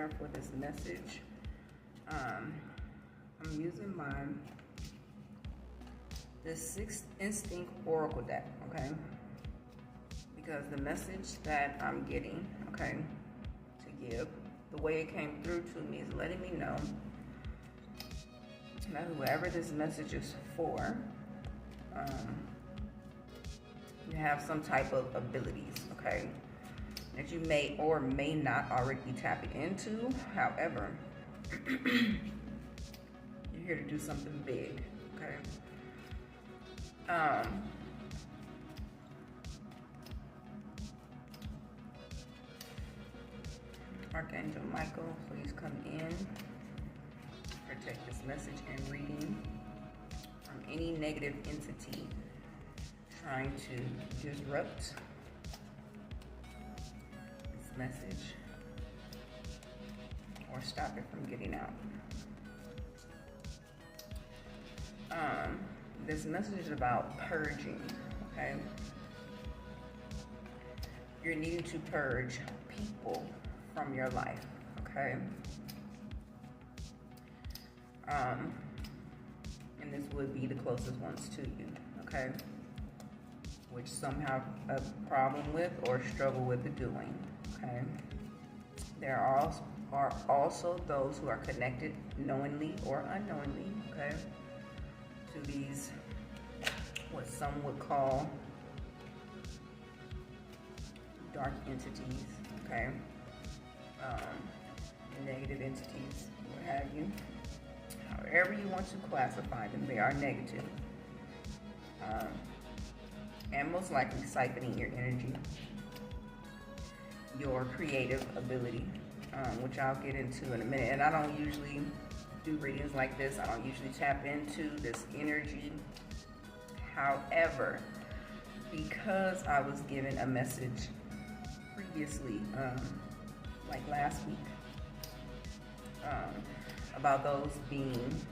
timer for this message. I'm using this Sixth Instinct Oracle deck, okay? Because the message that I'm getting, okay, to give, the way it came through to me is letting me know that whoever this message is for, you have some type of abilities, okay, that you may or may not already be tapping into. However, you're here to do something big, okay? Archangel Michael, please come in, protect this message and reading from any negative entity trying to disrupt this message or stop it from getting out. This message is about purging, okay? You're needing to purge people from your life, okay? And this would be the closest ones to you, okay? Which some have a problem with or struggle with the doing, okay? There are also those who are connected knowingly or unknowingly, okay, to these, what some would call dark entities, okay? Negative entities, what have you. However you want to classify them, they are negative. And most likely siphoning your energy, your creative ability, which I'll get into in a minute. And I don't usually do readings like this. I don't usually tap into this energy. However, because I was given a message previously, like last week, about those beings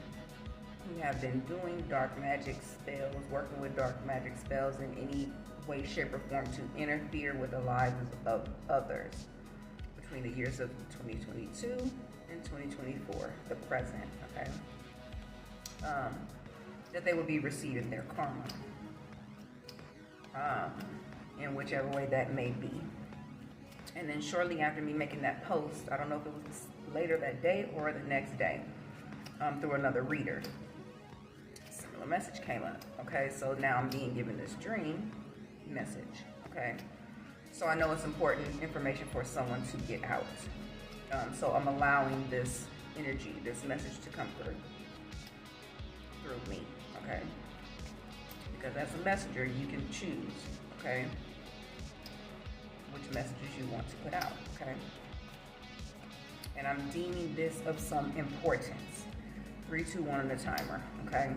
who have been doing dark magic spells, working with dark magic spells in any way, shape, or form to interfere with the lives of others between the years of 2022 and 2024, the present, okay? That they will be receiving their karma, in whichever way that may be. And then shortly after me making that post, I don't know if it was later that day or the next day, through another reader, a similar message came up, okay? So now I'm being given this dream message, okay? So I know it's important information for someone to get out. So I'm allowing this energy, this message to come through me, okay? Because as a messenger, you can choose, okay, which messages you want to put out, okay? And I'm deeming this of some importance. 3, 2, 1 on the timer, okay?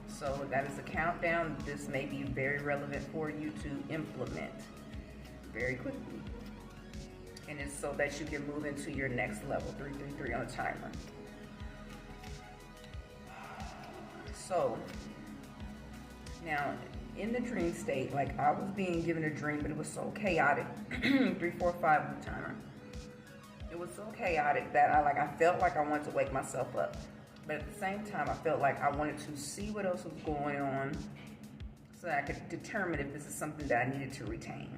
So that is a countdown. This may be very relevant for you to implement very quickly. And it's so that you can move into your next level, 3, 3, 3 on the timer. So now, in the dream state, like I was being given a dream, but it was so chaotic. 3, 4, 5 on the timer. It was so chaotic that I felt like I wanted to wake myself up. But at the same time, I felt like I wanted to see what else was going on so that I could determine if this is something that I needed to retain.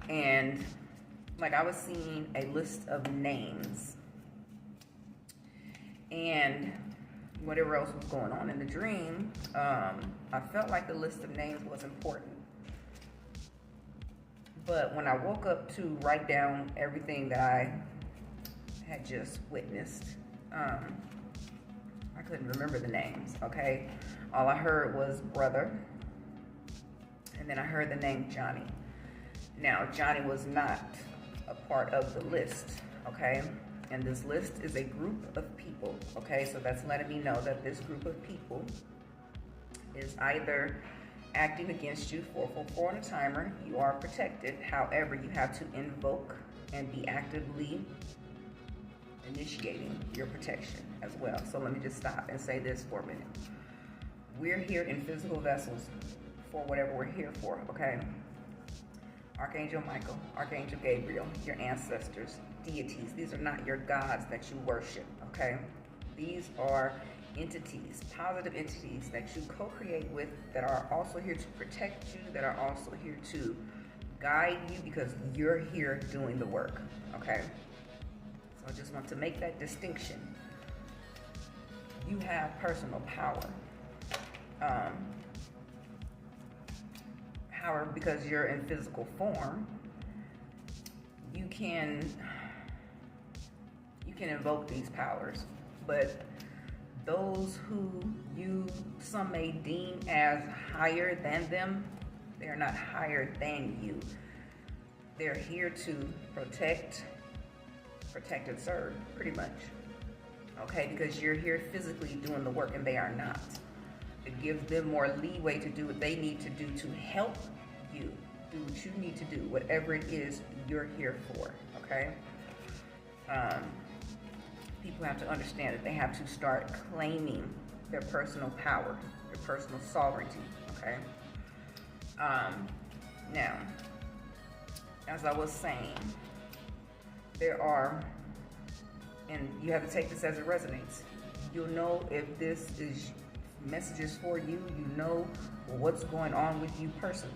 And like I was seeing a list of names and whatever else was going on in the dream, I felt like the list of names was important. But when I woke up to write down everything that I had just witnessed, I couldn't remember the names, okay? All I heard was brother, and then I heard the name Johnny. Now, Johnny was not a part of the list, okay? And this list is a group of people, okay? So that's letting me know that this group of people is either acting against you. 444 on a timer, you are protected. However, you have to invoke and be actively initiating your protection as well. So let me just stop and say this for a minute. We're here in physical vessels for whatever we're here for, okay? Archangel Michael, Archangel Gabriel, your ancestors, deities. These are not your gods that you worship, okay? These are entities, positive entities that you co-create with, that are also here to protect you, that are also here to guide you, because you're here doing the work, okay? So I just want to make that distinction. You have personal power. Power because you're in physical form. You can invoke these powers, but those who some may deem as higher than them, they are not higher than you. They're here to protect and serve, pretty much. Okay, because you're here physically doing the work and they are not. It gives them more leeway to do what they need to do to help you do what you need to do, whatever it is you're here for, okay? People have to understand that they have to start claiming their personal power, their personal sovereignty, okay? Now, as I was saying, there are, and you have to take this as it resonates. You'll know if this is messages for you, you know what's going on with you personally.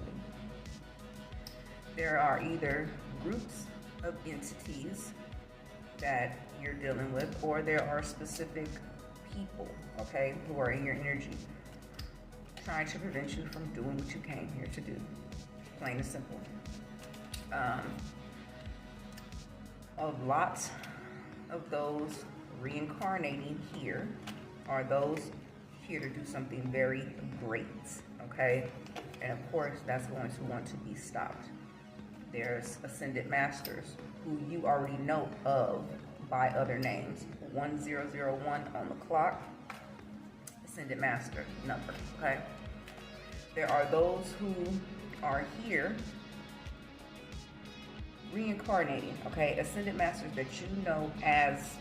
There are either groups of entities that you're dealing with, or there are specific people, okay, who are in your energy, trying to prevent you from doing what you came here to do. Plain and simple. A lot of those reincarnating here are those here to do something very great, okay? And of course, that's going to want to be stopped. There's ascended masters who you already know of by other names. 1001 on the clock, ascended master number, okay? There are those who are here reincarnating, okay? Ascended masters that you know as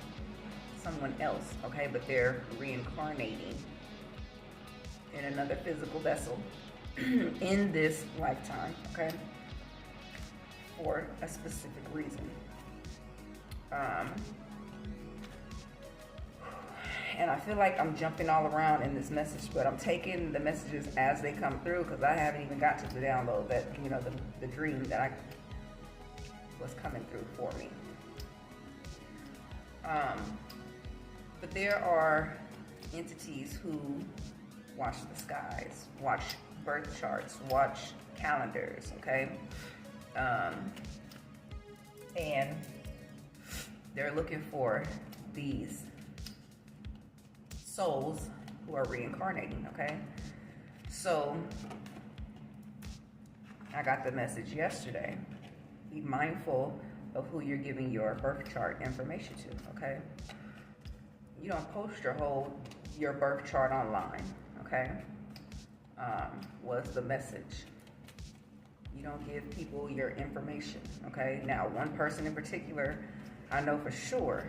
someone else, okay? But they're reincarnating in another physical vessel in this lifetime, okay? For a specific reason. And I feel like I'm jumping all around in this message, but I'm taking the messages as they come through, because I haven't even got to the download that, you know, the dream that was coming through for me. But there are entities who watch the skies, watch birth charts, watch calendars, okay? And they're looking for these souls who are reincarnating, okay? So I got the message yesterday. Be mindful of who you're giving your birth chart information to, okay? You don't post your birth chart online, okay? What's the message? You don't give people your information, okay? Now, one person in particular, I know for sure,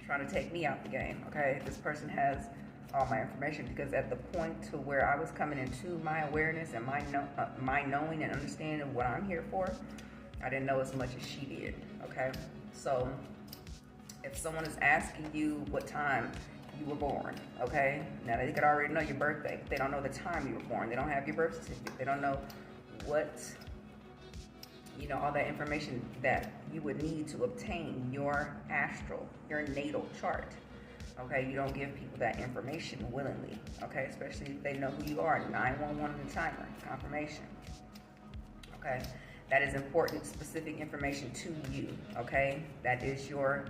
trying to take me out the game, okay? This person has all my information, because at the point to where I was coming into my awareness and my knowing and understanding of what I'm here for, I didn't know as much as she did, okay? So if someone is asking you what time you were born, okay? Now they could already know your birthday. They don't know the time you were born. They don't have your birth certificate. They don't know what, you know, all that information that you would need to obtain your astral, your natal chart. Okay, you don't give people that information willingly, okay, especially if they know who you are. 911 on the timer, confirmation. Okay, that is important, specific information to you, okay? That is your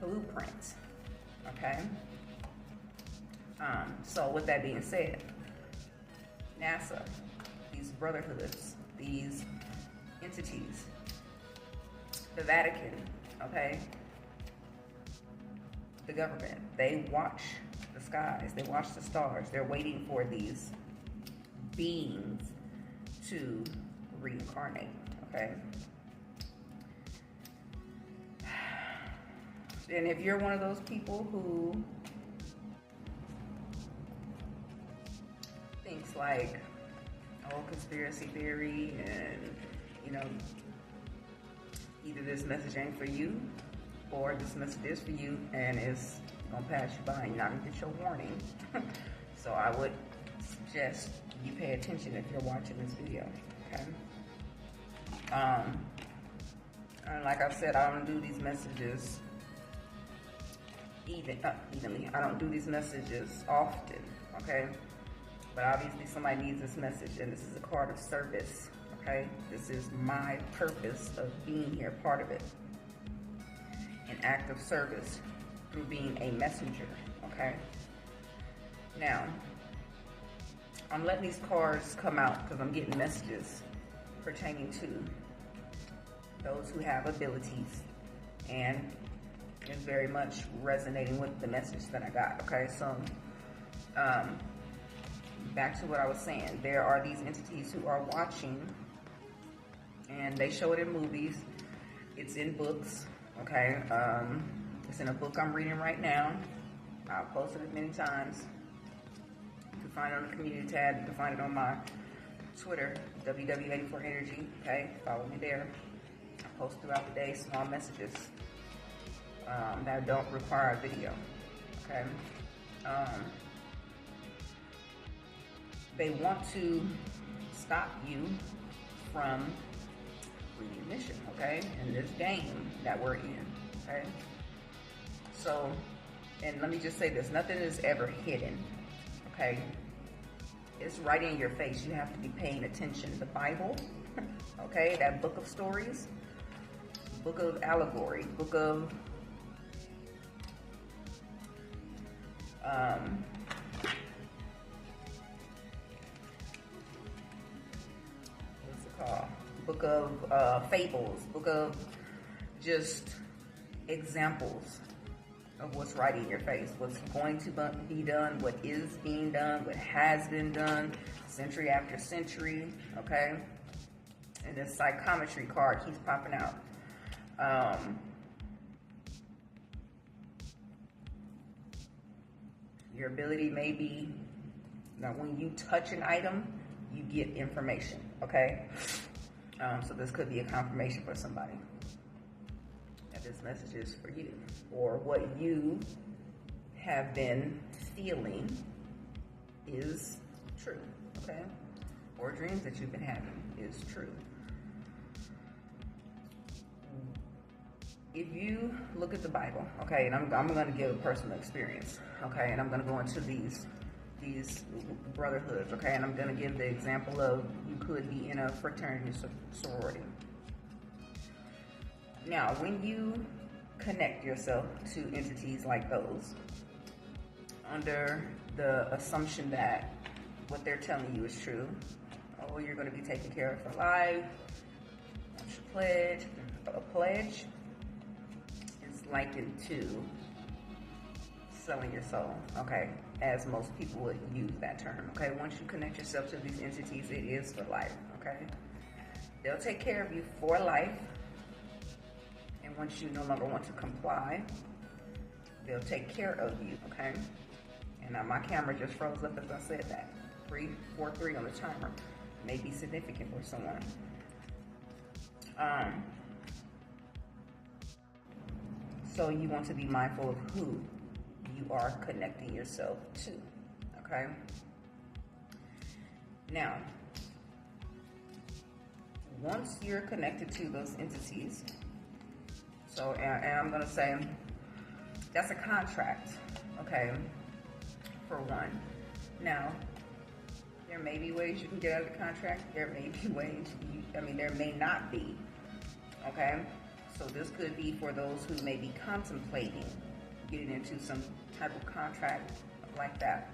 blueprint, okay? So with that being said, NASA, these brotherhoods, these entities, the Vatican, okay, the government, they watch the skies, they watch the stars. They're waiting for these beings to reincarnate, okay? And if you're one of those people who thinks like, whole conspiracy theory, and you know, either this message ain't for you, or this message is for you and it's gonna pass you by and you're not gonna get your warning. So I would suggest you pay attention if you're watching this video, okay? And like I said, I don't do these messages evenly. I don't do these messages often, okay? But obviously somebody needs this message, and this is a card of service, okay? This is my purpose of being here, part of it. An act of service through being a messenger, okay? Now, I'm letting these cards come out because I'm getting messages pertaining to those who have abilities, and it's very much resonating with the message that I got, okay? So, back to what I was saying, there are these entities who are watching, and they show it in movies, it's in books, okay? It's in a book I'm reading right now. I've posted it many times. You can find it on the community tab. You can find it on my Twitter, WW84Energy, okay? Follow me there. I post throughout the day small messages that don't require a video, okay? They want to stop you from reading mission, okay? In this game that we're in, okay? So, and let me just say this, nothing is ever hidden, okay? It's right in your face. You have to be paying attention. The Bible, okay? That book of stories, book of allegory, book of what's it called? Book of fables, book of just examples of what's right in your face, what's going to be done, what is being done, what has been done, century after century, okay? And this psychometry card keeps popping out. Your ability may be, now when you touch an item, you get information, okay? So this could be a confirmation for somebody that this message is for you, or what you have been feeling is true, okay? Or dreams that you've been having is true. If you look at the Bible, okay, and I'm going to give a personal experience, okay, and I'm going to go into these brotherhoods, okay, and I'm going to give the example of you could be in a fraternity sorority. Now, when you connect yourself to entities like those, under the assumption that what they're telling you is true, oh, you're going to be taken care of for life, a pledge is likened to selling your soul, okay, as most people would use that term, okay? Once you connect yourself to these entities, it is for life, okay? They'll take care of you for life, and once you no longer want to comply, they'll take care of you, okay? And now my camera just froze up as I said that. 343 on the timer may be significant for someone. So you want to be mindful of who you are connecting yourself to, okay? Now, once you're connected to those entities, so, and I'm gonna say, that's a contract, okay, for one. Now, there may be ways you can get out of the contract, there may be ways, there may not be, okay? So this could be for those who may be contemplating getting into some type of contract like that.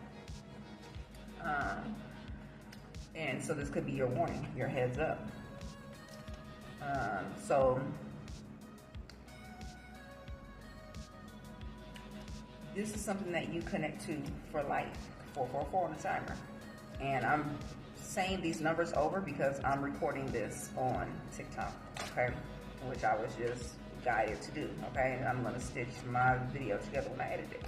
And so this could be your warning, your heads up. So this is something that you connect to for life, 444 on the timer. And I'm saying these numbers over because I'm recording this on TikTok, okay? Which I was just guided to do, okay? And I'm gonna stitch my video together when I edit it.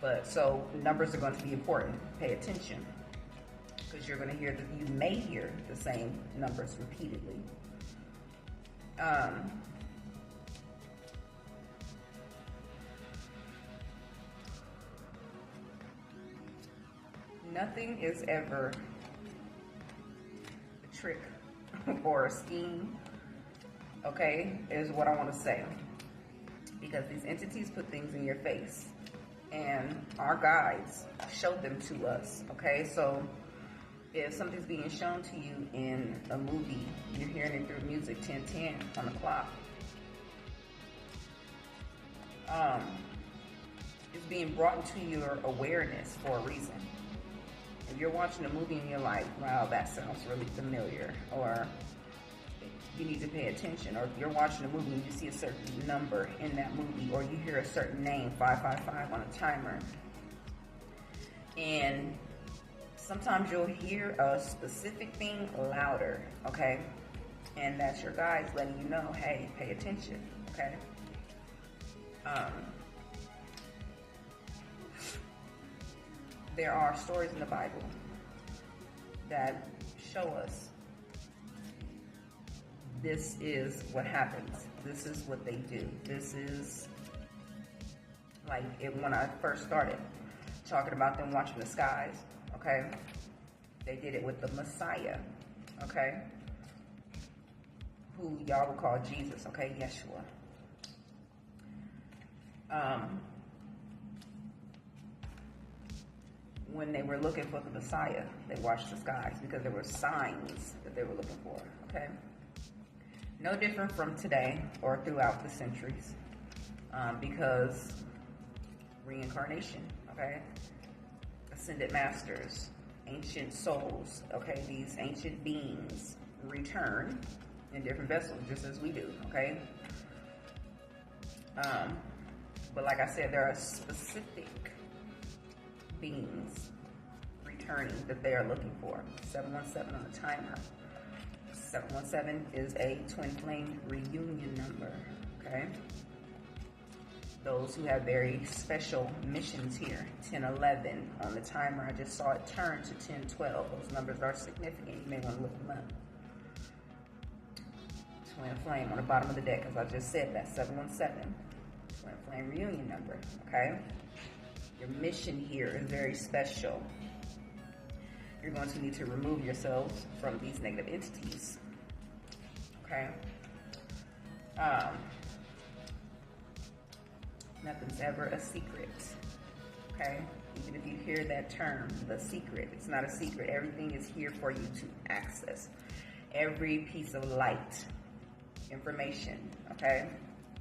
But so numbers are going to be important. Pay attention, because you're going to hear that you may hear the same numbers repeatedly. Nothing is ever a trick or a scheme, okay, is what I want to say. Because these entities put things in your face, and our guides show them to us, okay? So if something's being shown to you in a movie, you're hearing it through music, 10:10 on the clock. It's being brought into your awareness for a reason. If you're watching a movie and you're like, wow, that sounds really familiar, or you need to pay attention, or if you're watching a movie and you see a certain number in that movie, or you hear a certain name, 555 on a timer, and sometimes you'll hear a specific thing louder, okay? And that's your guides letting you know, hey, pay attention, okay? There are stories in the Bible that show us this is what happens. This is what they do. This is like when I first started talking about them watching the skies, okay? They did it with the Messiah, okay? Who y'all would call Jesus, okay? Yeshua. When they were looking for the Messiah, they watched the skies because there were signs that they were looking for, okay? No different from today or throughout the centuries, because reincarnation, okay? Ascended masters, ancient souls, okay? These ancient beings return in different vessels, just as we do, okay? But like I said, there are specific beings returning that they are looking for. 717 on the timer. 717 is a twin flame reunion number, okay? Those who have very special missions here. 1011 on the timer. I just saw it turn to 1012. Those numbers are significant. You may want to look them up. Twin flame on the bottom of the deck, as I just said, that's 717. Twin flame reunion number, okay? Your mission here is very special. You're going to need to remove yourselves from these negative entities, okay? Nothing's ever a secret, okay? Even if you hear that term, the secret, it's not a secret. Everything is here for you to access. Every piece of light, information, okay,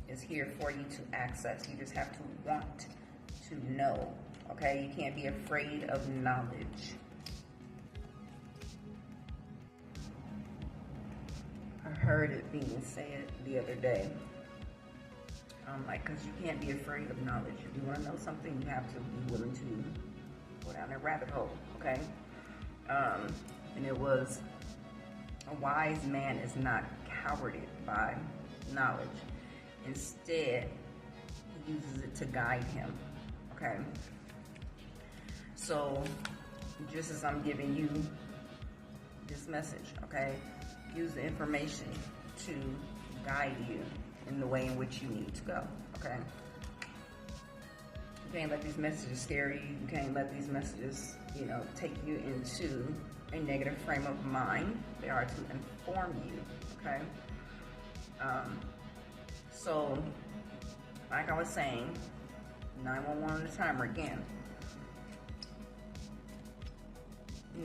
is here for you to access. You just have to want to know, okay? You can't be afraid of knowledge. I heard it being said the other day. Because you can't be afraid of knowledge. If you want to know something, you have to be willing to go down a rabbit hole, okay? And it was, a wise man is not cowarded by knowledge. Instead, he uses it to guide him, okay? So, just as I'm giving you this message, okay? Use the information to guide you in the way in which you need to go, okay? You can't let these messages scare you. You can't let these messages, take you into a negative frame of mind. They are to inform you, okay? So, like I was saying, 911 on the timer again.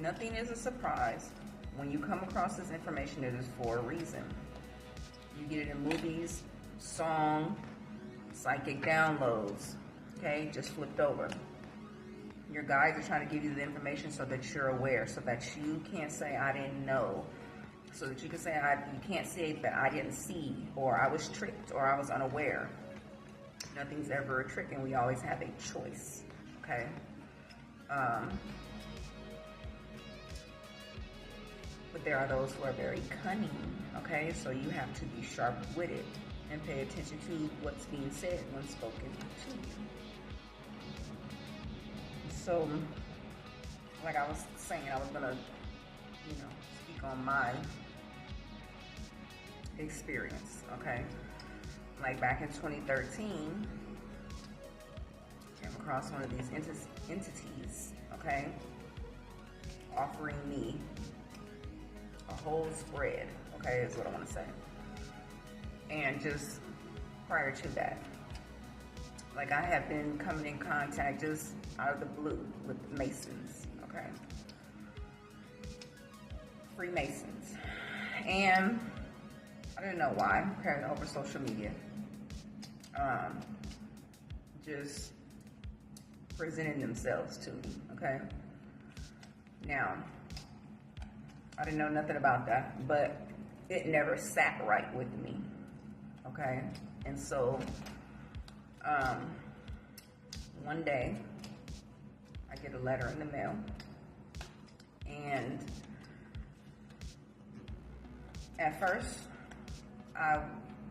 Nothing is a surprise. When you come across this information, it is for a reason. You get it in movies, song, psychic downloads, okay? Just flipped over. Your guides are trying to give you the information so that you're aware, so that you can't say, I didn't know. So that you can say, you can't say that I didn't see, or I was tricked, or I was unaware. Nothing's ever a trick, and we always have a choice, okay? But there are those who are very cunning, okay? So you have to be sharp-witted and pay attention to what's being said when spoken to you. So, like I was saying, I was going to speak on my experience, okay? Like back in 2013, came across one of these entities, okay, offering me a whole spread, okay, is what I want to say. And just prior to that, like I have been coming in contact just out of the blue with Masons, okay, Freemasons, and I didn't know why, okay, over social media, just presenting themselves to me, okay. Now, I didn't know nothing about that, but it never sat right with me, okay? And so, one day, I get a letter in the mail, and at first, I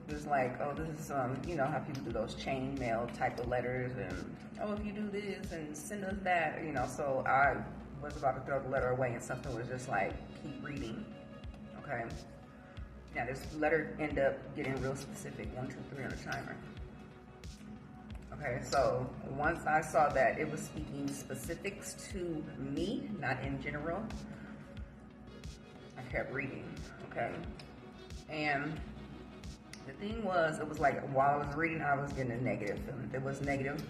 was like, oh, this is, you know how people do those chain mail type of letters, and, oh, if you do this, and send us that, you know, so I was about to throw the letter away, and something was just like, keep reading, okay? Now, this letter ended up getting real specific, 1, 2, 3 on the timer. Okay, so once I saw that it was speaking specifics to me, not in general, I kept reading, okay? And the thing was, it was like while I was reading, I was getting a negative feeling. It was negative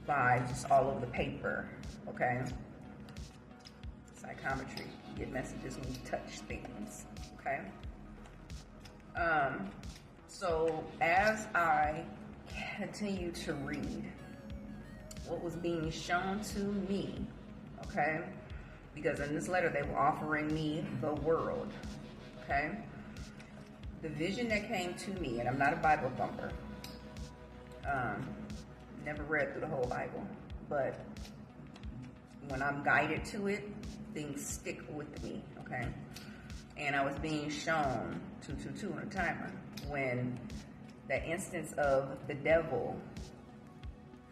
vibes just all over the paper, okay? Psychometry, you get messages when you touch things, okay? So as I continue to read what was being shown to me, okay? Because in this letter, they were offering me the world, okay? The vision that came to me, and I'm not a Bible thumper, never read through the whole Bible, but when I'm guided to it, things stick with me, okay? And I was being shown 2, 2, 2 on a timer when the instance of the devil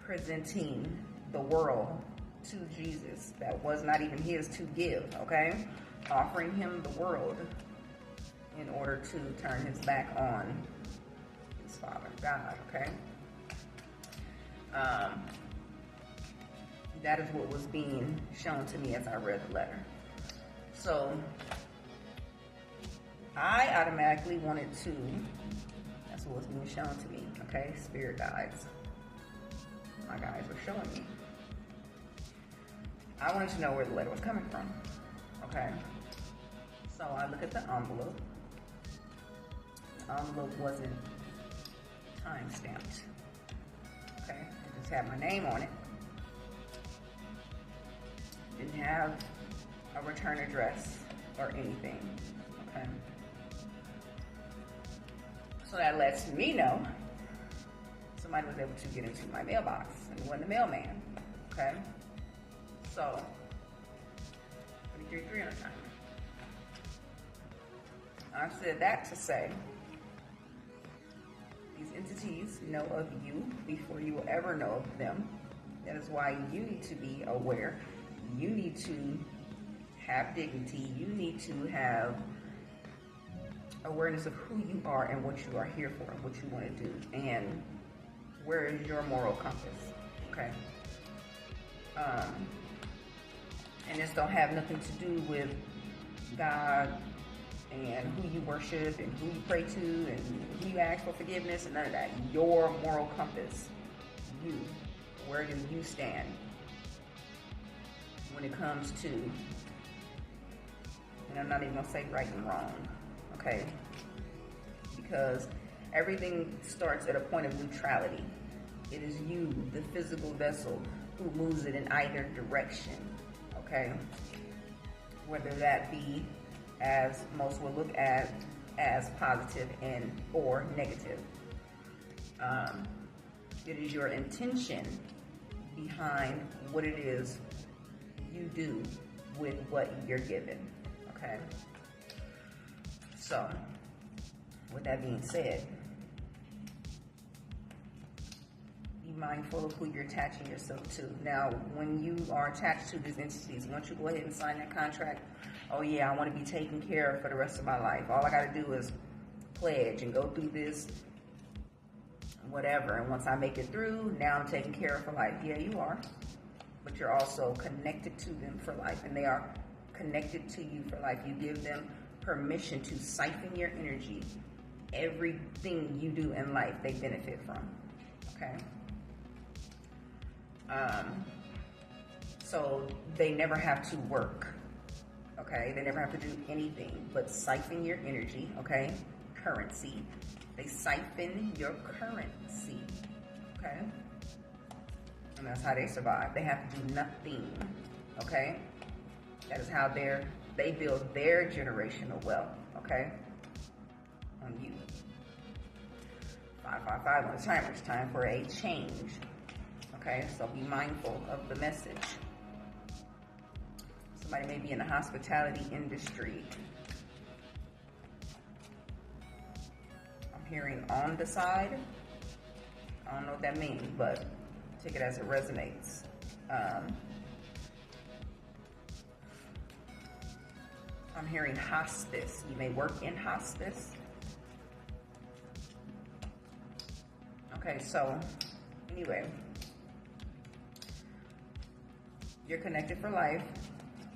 presenting the world to Jesus that was not even his to give, okay? Offering him the world in order to turn his back on his Father, God, okay? That is what was being shown to me as I read the letter. So I automatically wanted to, that's what was being shown to me, okay? Spirit guides. My guides were showing me. I wanted to know where the letter was coming from, okay? So I look at the envelope. The envelope wasn't time stamped, okay? It just had my name on it. Didn't have a return address or anything, okay? So that lets me know somebody was able to get into my mailbox and wasn't the mailman, okay? So, 3 on the timer. I said that to say, these entities know of you before you will ever know of them. That is why you need to be aware. You need to have dignity. You need to have awareness of who you are and what you are here for and what you want to do. And where is your moral compass, okay? And this don't have nothing to do with God and who you worship and who you pray to and who you ask for forgiveness and none of that. Your moral compass, you, where do you stand when it comes to, and I'm not even gonna say right and wrong, okay? Because everything starts at a point of neutrality. It is you, the physical vessel, who moves it in either direction, okay? Whether that be, as most will look at, as positive and or negative. It is your intention behind what it is you do with what you're given, okay? So, with that being said, be mindful of who you're attaching yourself to. Now, when you are attached to these entities, once you go ahead and sign that contract, oh yeah, I want to be taken care of for the rest of my life. All I got to do is pledge and go through this, whatever. And once I make it through, now I'm taken care of for life. Yeah, you are. But you're also connected to them for life, and they are connected to you for life. You give them permission to siphon your energy. Everything you do in life, they benefit from. Okay? So they never have to work. Okay? They never have to do anything but siphon your energy. Okay? Currency. They siphon your currency. Okay? And that's how they survive. They have to do nothing. Okay? That is how they build their generational wealth. Okay? On you. 555 on the timer. It's time for a change. Okay? So be mindful of the message. Somebody may be in the hospitality industry. I'm hearing on the side. I don't know what that means, but take it as it resonates. I'm hearing hospice. You may work in hospice. Okay, so anyway, you're connected for life.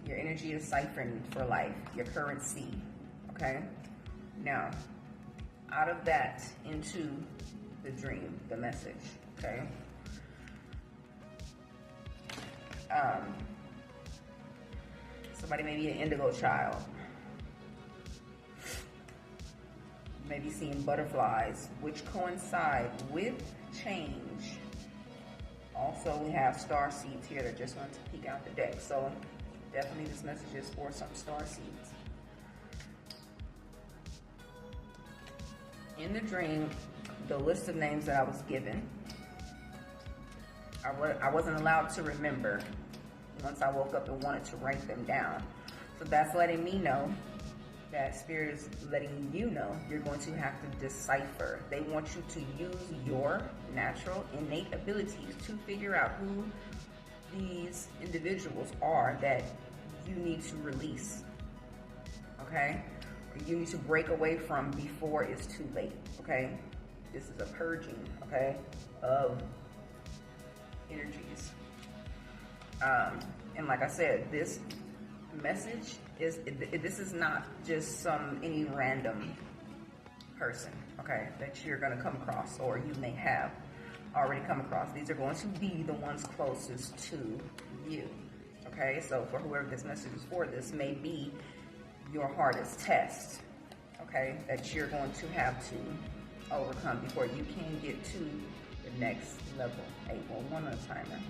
Your energy is siphoned for life. Your currency. Okay? Now, out of that into the dream, the message. Okay? Somebody may be an indigo child. Maybe seeing butterflies, which coincide with change. Also, we have star seeds here that just want to peek out the deck. So definitely this message is for some star seeds. In the dream, the list of names that I was given, I wasn't allowed to remember once I woke up and wanted to write them down. So that's letting me know that Spirit is letting you know you're going to have to decipher. They want you to use your natural, innate abilities to figure out who these individuals are that you need to release, okay? Or you need to break away from before it's too late, okay? This is a purging, okay, of energies. And like I said, this message is, this is not just any random person, okay, that you're going to come across or you may have already come across. These are going to be the ones closest to you, okay? So for whoever this message is for, this may be your hardest test, okay, that you're going to have to overcome before you can get to the next level. 811 on a timer.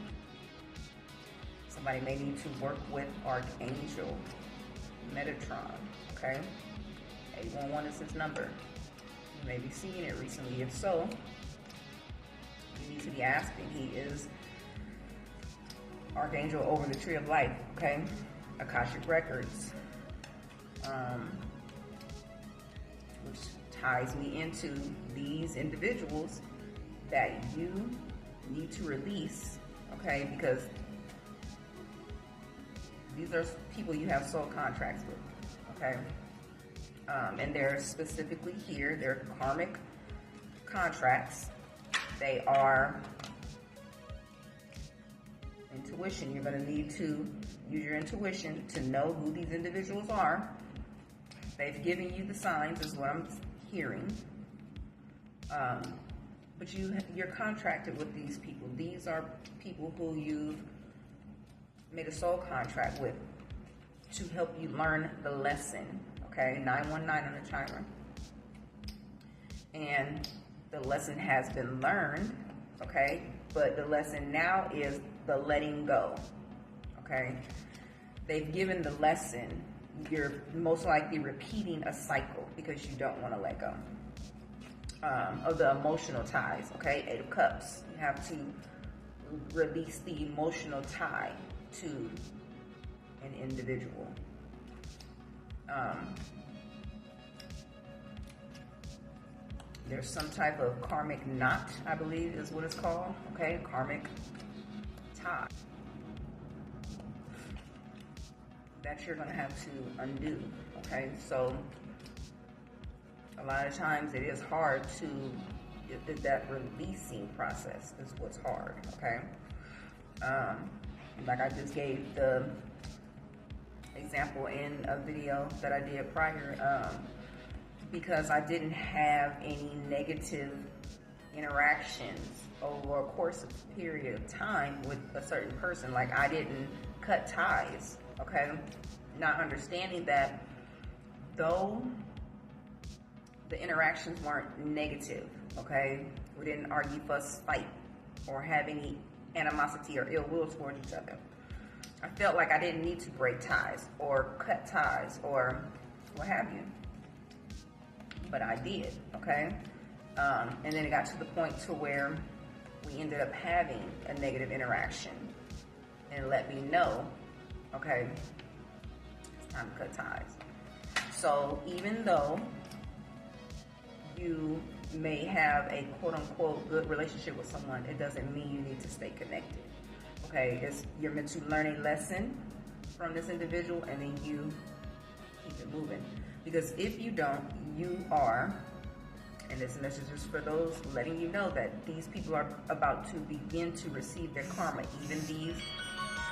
Somebody may need to work with Archangel Metatron, okay? 811 is his number. You may be seeing it recently. If so, you need to be asking. He is Archangel over the Tree of Life, okay? Akashic Records, which ties me into these individuals that you need to release, okay? Because these are people you have soul contracts with, okay? And they're specifically here, they're karmic contracts. They are intuition. You're going to need to use your intuition to know who these individuals are. They've given you the signs, is what I'm hearing. But you're contracted with these people. These are people who you've made a soul contract with to help you learn the lesson, okay? 919 on the timer. And the lesson has been learned, okay? But the lesson now is the letting go, okay? They've given the lesson. You're most likely repeating a cycle because you don't want to let go of the emotional ties, okay? 8 of Cups. You have to release the emotional tie to an individual. there's some type of karmic knot, I believe is what it's called, okay? Karmic tie that you're gonna have to undo, okay? So a lot of times it is hard to, that releasing process is what's hard, okay? Like I just gave the example in a video that I did prior, because I didn't have any negative interactions over a course of period of time with a certain person. Like I didn't cut ties, okay? Not understanding that though the interactions weren't negative, okay? We didn't argue, fuss, fight, or have any animosity or ill will towards each other. I felt like I didn't need to break ties or cut ties or what have you. But I did, okay? And then it got to the point to where we ended up having a negative interaction and let me know, okay, it's time to cut ties. So even though you may have a quote unquote good relationship with someone, it doesn't mean you need to stay connected. Okay, you're meant to learn a lesson from this individual and then you keep it moving. Because if you don't, you are, and this message is for those letting you know that these people are about to begin to receive their karma. Even these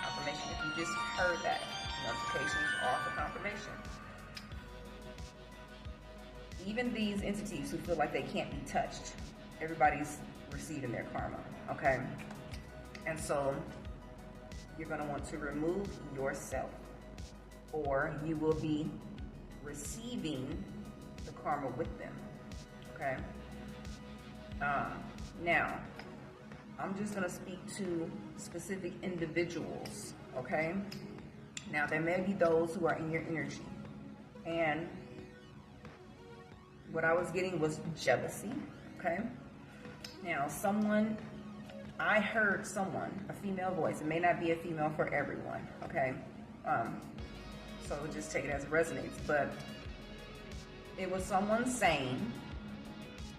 confirmation, if you just heard that, notifications are for confirmation. Even these entities who feel like they can't be touched, everybody's receiving their karma, okay? And so you're going to want to remove yourself, or you will be receiving the karma with them, okay? Now, I'm just going to speak to specific individuals, okay? Now, there may be those who are in your energy, and what I was getting was jealousy, okay? Now, I heard someone, a female voice. It may not be a female for everyone, okay? So just take it as it resonates. But it was someone saying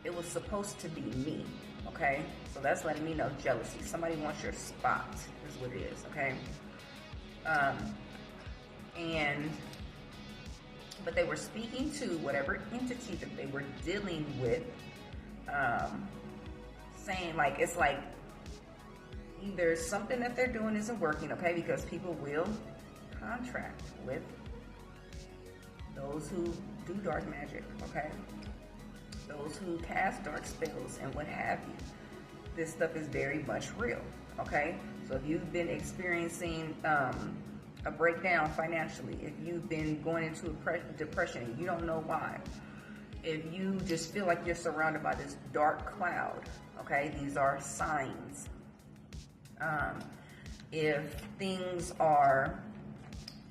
it was supposed to be me, okay? So that's letting me know jealousy. Somebody wants your spot is what it is, okay? But they were speaking to whatever entity that they were dealing with, saying like, it's like either something that they're doing isn't working, okay, because people will contract with those who do dark magic, okay, those who cast dark spells and what have you. This stuff is very much real, okay? So if you've been experiencing a breakdown financially, if you've been going into a depression and you don't know why, if you just feel like you're surrounded by this dark cloud, okay, these are signs. If things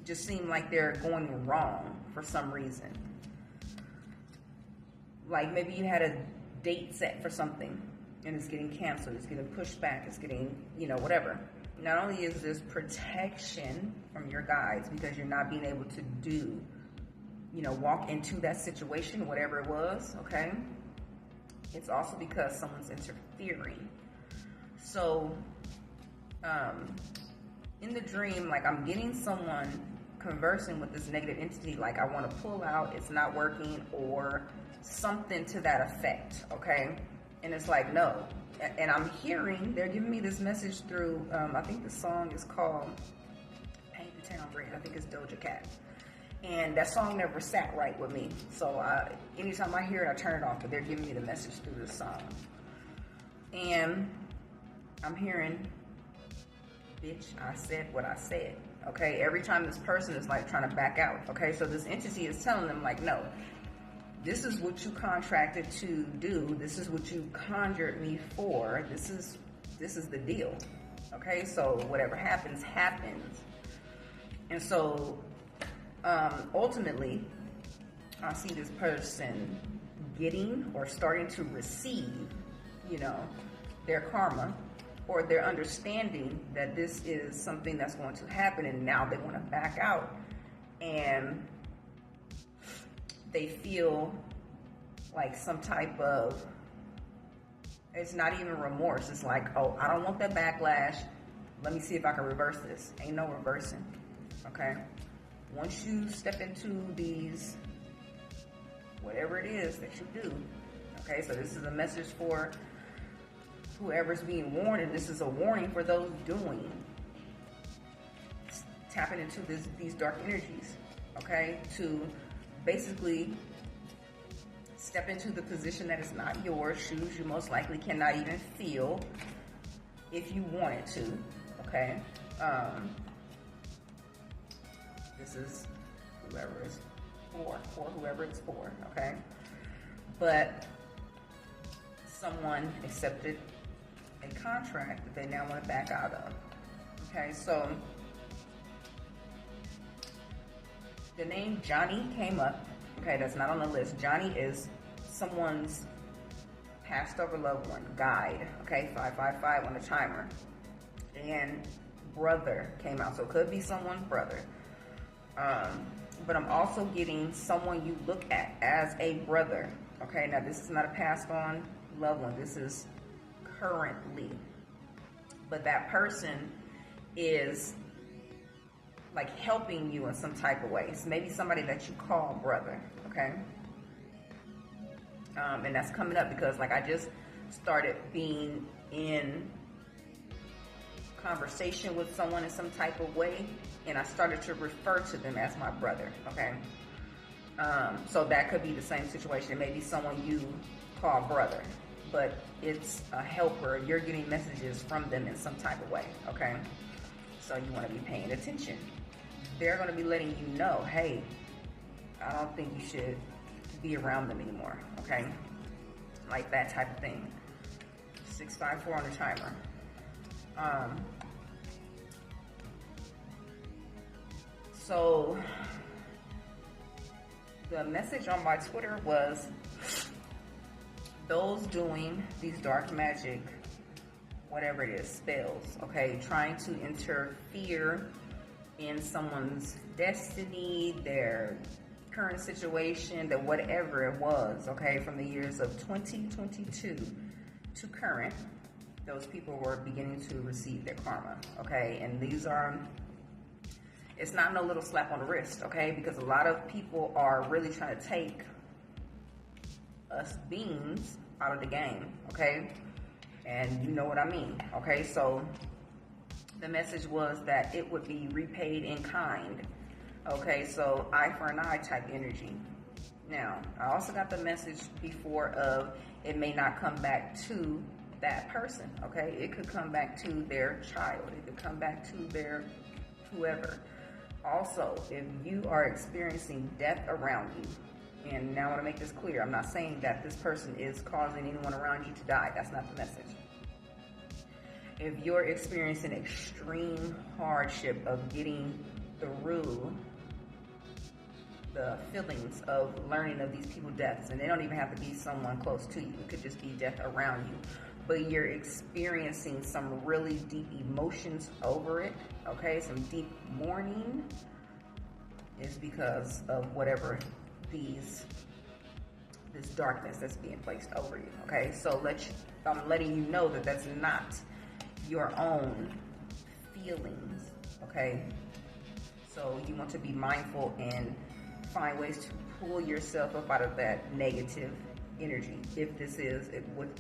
just seem like they're going wrong for some reason, like maybe you had a date set for something and it's getting canceled, it's getting pushed back, it's getting, whatever. Not only is this protection from your guides because you're not being able to walk into that situation, whatever it was, okay? It's also because someone's interfering. So, in the dream, like I'm getting someone conversing with this negative entity, like I want to pull out, it's not working, or something to that effect, okay? And it's like, no. And I'm hearing, they're giving me this message through, I think the song is called Paint the Town Red. I think it's Doja Cat. And that song never sat right with me. So anytime I hear it, I turn it off, but they're giving me the message through the song. And I'm hearing, bitch, I said what I said. Okay, every time this person is like trying to back out. Okay, so this entity is telling them like, no, this is what you contracted to do. This is what you conjured me for. This is the deal. Okay, so whatever happens, happens. And so ultimately, I see this person getting or starting to receive, their karma, or they're understanding that this is something that's going to happen, and now they want to back out, and they feel like some type of It's not even remorse. It's like, oh, I don't want that backlash. Let me see if I can reverse this. Ain't no reversing, okay? Once you step into these, whatever it is that you do, okay? So this is a message for whoever's being warned, and this is a warning for those doing. Tapping into these dark energies, okay? To basically step into the position that is not yours, shoes you most likely cannot even feel if you wanted to, okay? This is whoever is for whoever it's for, okay? But someone accepted a contract that they now want to back out of, okay? So the name Johnny came up. Okay, that's not on the list. Johnny is someone's passed over loved one, guide. Okay, 555 on the timer. And brother came out, so it could be someone's brother. But I'm also getting someone you look at as a brother. Okay, now this is not a passed on loved one. This is currently. But that person is like helping you in some type of way. It's maybe somebody that you call brother, okay? And that's coming up because like I just started being in conversation with someone in some type of way, and I started to refer to them as my brother, okay? So that could be the same situation. It may be someone you call brother, but it's a helper. You're getting messages from them in some type of way, okay? So you want to be paying attention. They're going to be letting you know, hey, I don't think you should be around them anymore, okay? Like that type of thing. 654 on the timer. So the message on my Twitter was those doing these dark magic, whatever it is, spells, okay, trying to interfere in someone's destiny, their current situation, that whatever it was, okay, from the years of 2022 to current, those people were beginning to receive their karma, okay? And these are, it's not no little slap on the wrist, okay? Because a lot of people are really trying to take us beings out of the game, okay? And you know what I mean, okay? So the message was that it would be repaid in kind. Okay, so eye for an eye type energy. Now, I also got the message before of it may not come back to that person, okay? It could come back to their child. It could come back to their whoever. Also, if you are experiencing death around you, and now I want to make this clear, I'm not saying that this person is causing anyone around you to die. That's not the message. If you're experiencing extreme hardship of getting through the feelings of learning of these people's deaths, and they don't even have to be someone close to you, it could just be death around you, but you're experiencing some really deep emotions over it, okay, some deep mourning, is because of whatever this darkness that's being placed over you, okay? So I'm letting you know that that's not your own feelings, okay? So you want to be mindful and find ways to pull yourself up out of that negative energy, if this is,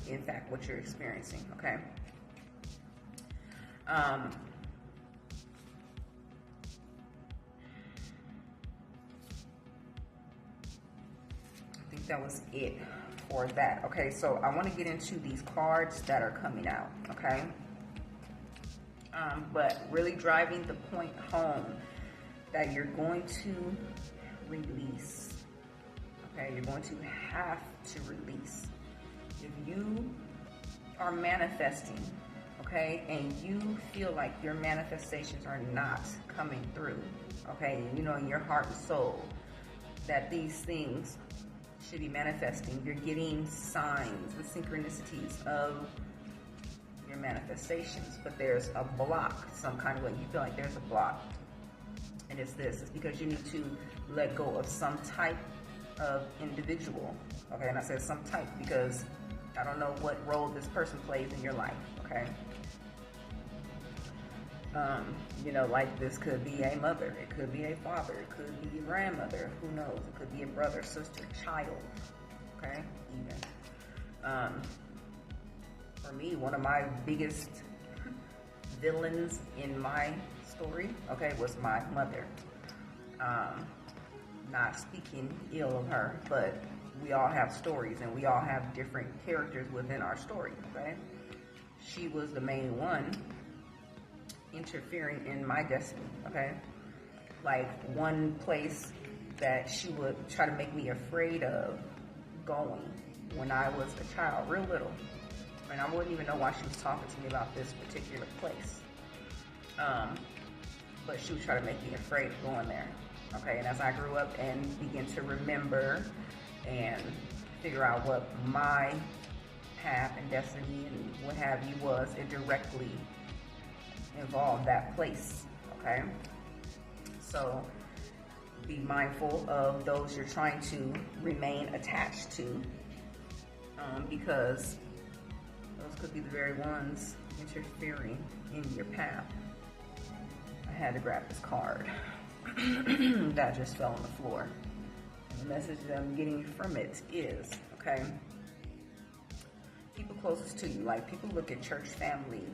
in fact, what you're experiencing, okay? I think that was it for that. Okay, so I want to get into these cards that are coming out, okay? But really driving the point home that you're going to release, okay? You're going to have to release. If you are manifesting, okay, and you feel like your manifestations are not coming through, okay, you know in your heart and soul that these things should be manifesting, you're getting signs and synchronicities of your manifestations, but there's a block some kind of way. You feel like there's a block, and it's because you need to let go of some type of individual, okay? And I said some type because I don't know what role this person plays in your life, okay? You know, like this could be a mother, it could be a father, it could be a grandmother, who knows? It could be a brother, sister, child, okay? Even. For me, one of my biggest villains in my story, okay, was my mother. Not speaking ill of her, but we all have stories and we all have different characters within our story, okay? She was the main one interfering in my destiny, okay? Like one place that she would try to make me afraid of going when I was a child, real little. And I wouldn't even know why she was talking to me about this particular place. But she would try to make me afraid of going there, okay? And as I grew up and began to remember and figure out what my path and destiny and what have you was, it directly involved that place, okay? So be mindful of those you're trying to remain attached to, because those could be the very ones interfering in your path. I had to grab this card that just fell on the floor. And the message that I'm getting from it is, okay, people closest to you, like people look at church family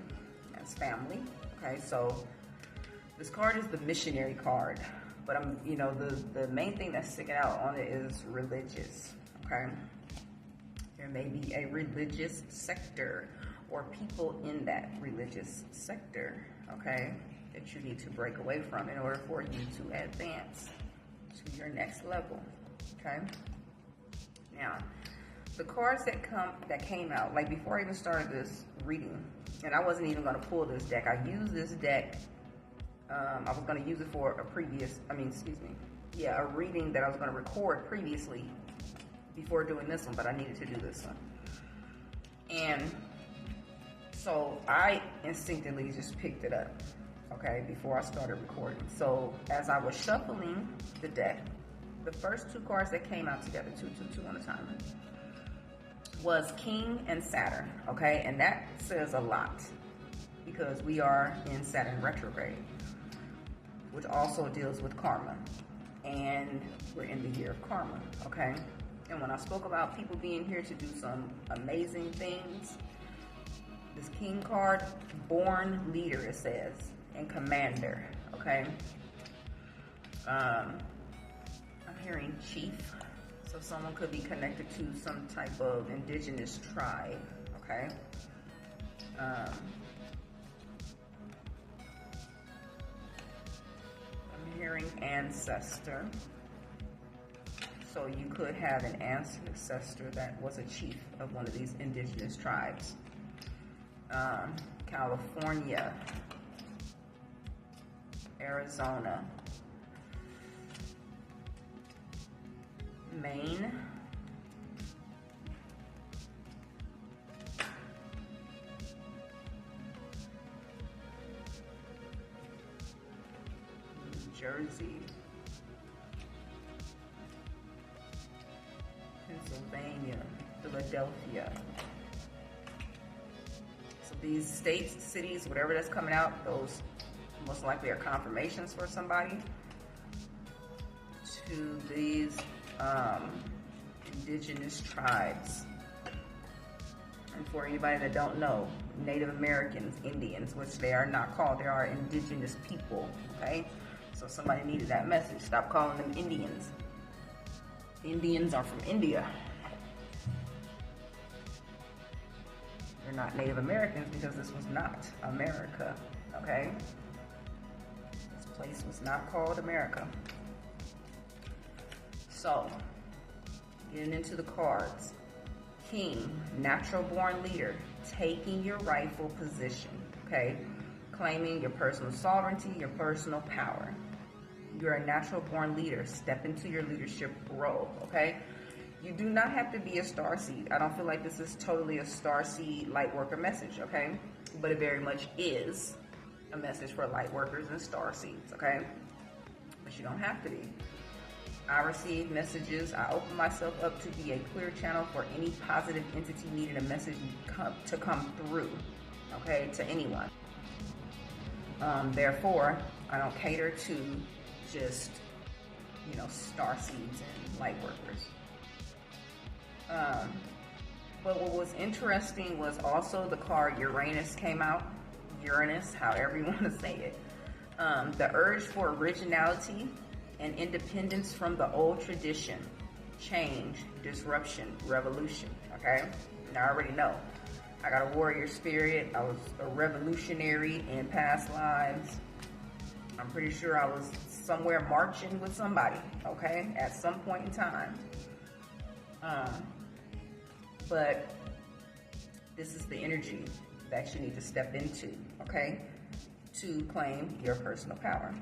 as family, okay? So this card is the missionary card, but you know, the main thing that's sticking out on it is religious, okay? There may be a religious sector or people in that religious sector, okay, that you need to break away from in order for you to advance to your next level, okay? Now, the cards that came out, like before I even started this reading, and I wasn't even going to pull this deck. I used this deck, I was going to use it for a reading that I was going to record previously before doing this one, but I needed to do this one. And so I instinctively just picked it up, okay, before I started recording. So as I was shuffling the deck, the first two cards that came out together, two on a timer, was King and Saturn, okay? And that says a lot because we are in Saturn retrograde, which also deals with karma. And we're in the year of karma, okay? And when I spoke about people being here to do some amazing things, this King card, born leader, it says, and commander, okay? I'm hearing chief, so someone could be connected to some type of indigenous tribe, okay? I'm hearing ancestor. So you could have an ancestor that was a chief of one of these indigenous tribes. California, Arizona, Maine, New Jersey, Pennsylvania, Philadelphia. So these states, cities, whatever that's coming out, those most likely are confirmations for somebody to these indigenous tribes. And for anybody that don't know, Native Americans, Indians, which they are not called, they are indigenous people, okay? So somebody needed that message. Stop calling them Indians. Indians are from India. They're not Native Americans because this was not America, okay? This place was not called America. So, getting into the cards. King, natural born leader, taking your rightful position, okay? Claiming your personal sovereignty, your personal power. You're a natural born leader. Step into your leadership role, okay? You do not have to be a starseed. I don't feel like this is totally a starseed light worker message, okay? But it very much is a message for light workers and starseeds, okay? But you don't have to be. I receive messages. I open myself up to be a clear channel for any positive entity needing a message to come through, okay, to anyone. Therefore, I don't cater to just, star seeds and light workers. But what was interesting was also the card Uranus came out. Uranus, however you want to say it. The urge for originality and independence from the old tradition, change, disruption, revolution, okay? And I already know. I got a warrior spirit. I was a revolutionary in past lives. I'm pretty sure I was somewhere marching with somebody, okay, at some point in time. But this is the energy that you need to step into, okay, to claim your personal power.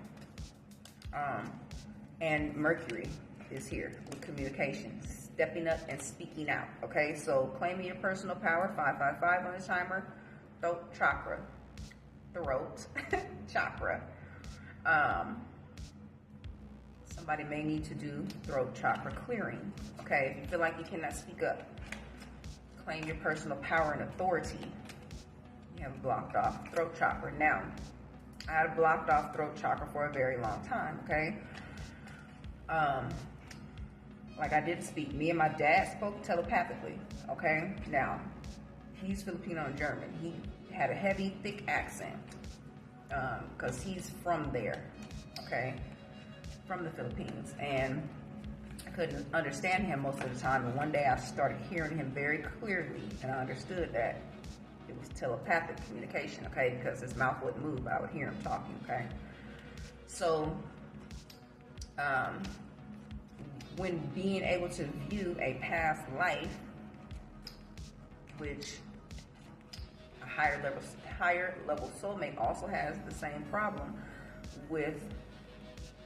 And Mercury is here with communication, stepping up and speaking out, okay? So claiming your personal power, 555 on the timer, throat chakra, Somebody may need to do throat chakra clearing, okay? If you feel like you cannot speak up, claim your personal power and authority. You have a blocked off throat chakra. Now, I had a blocked off throat chakra for a very long time, okay? Like I did speak, me and my dad spoke telepathically, okay? Now, he's Filipino and German. He had a heavy, thick accent, because he's from there, okay? From the Philippines, and I couldn't understand him most of the time, and one day I started hearing him very clearly, and I understood that it was telepathic communication, okay, because his mouth wouldn't move, I would hear him talking, okay? So, when being able to view a past life, which a higher level soulmate also has the same problem with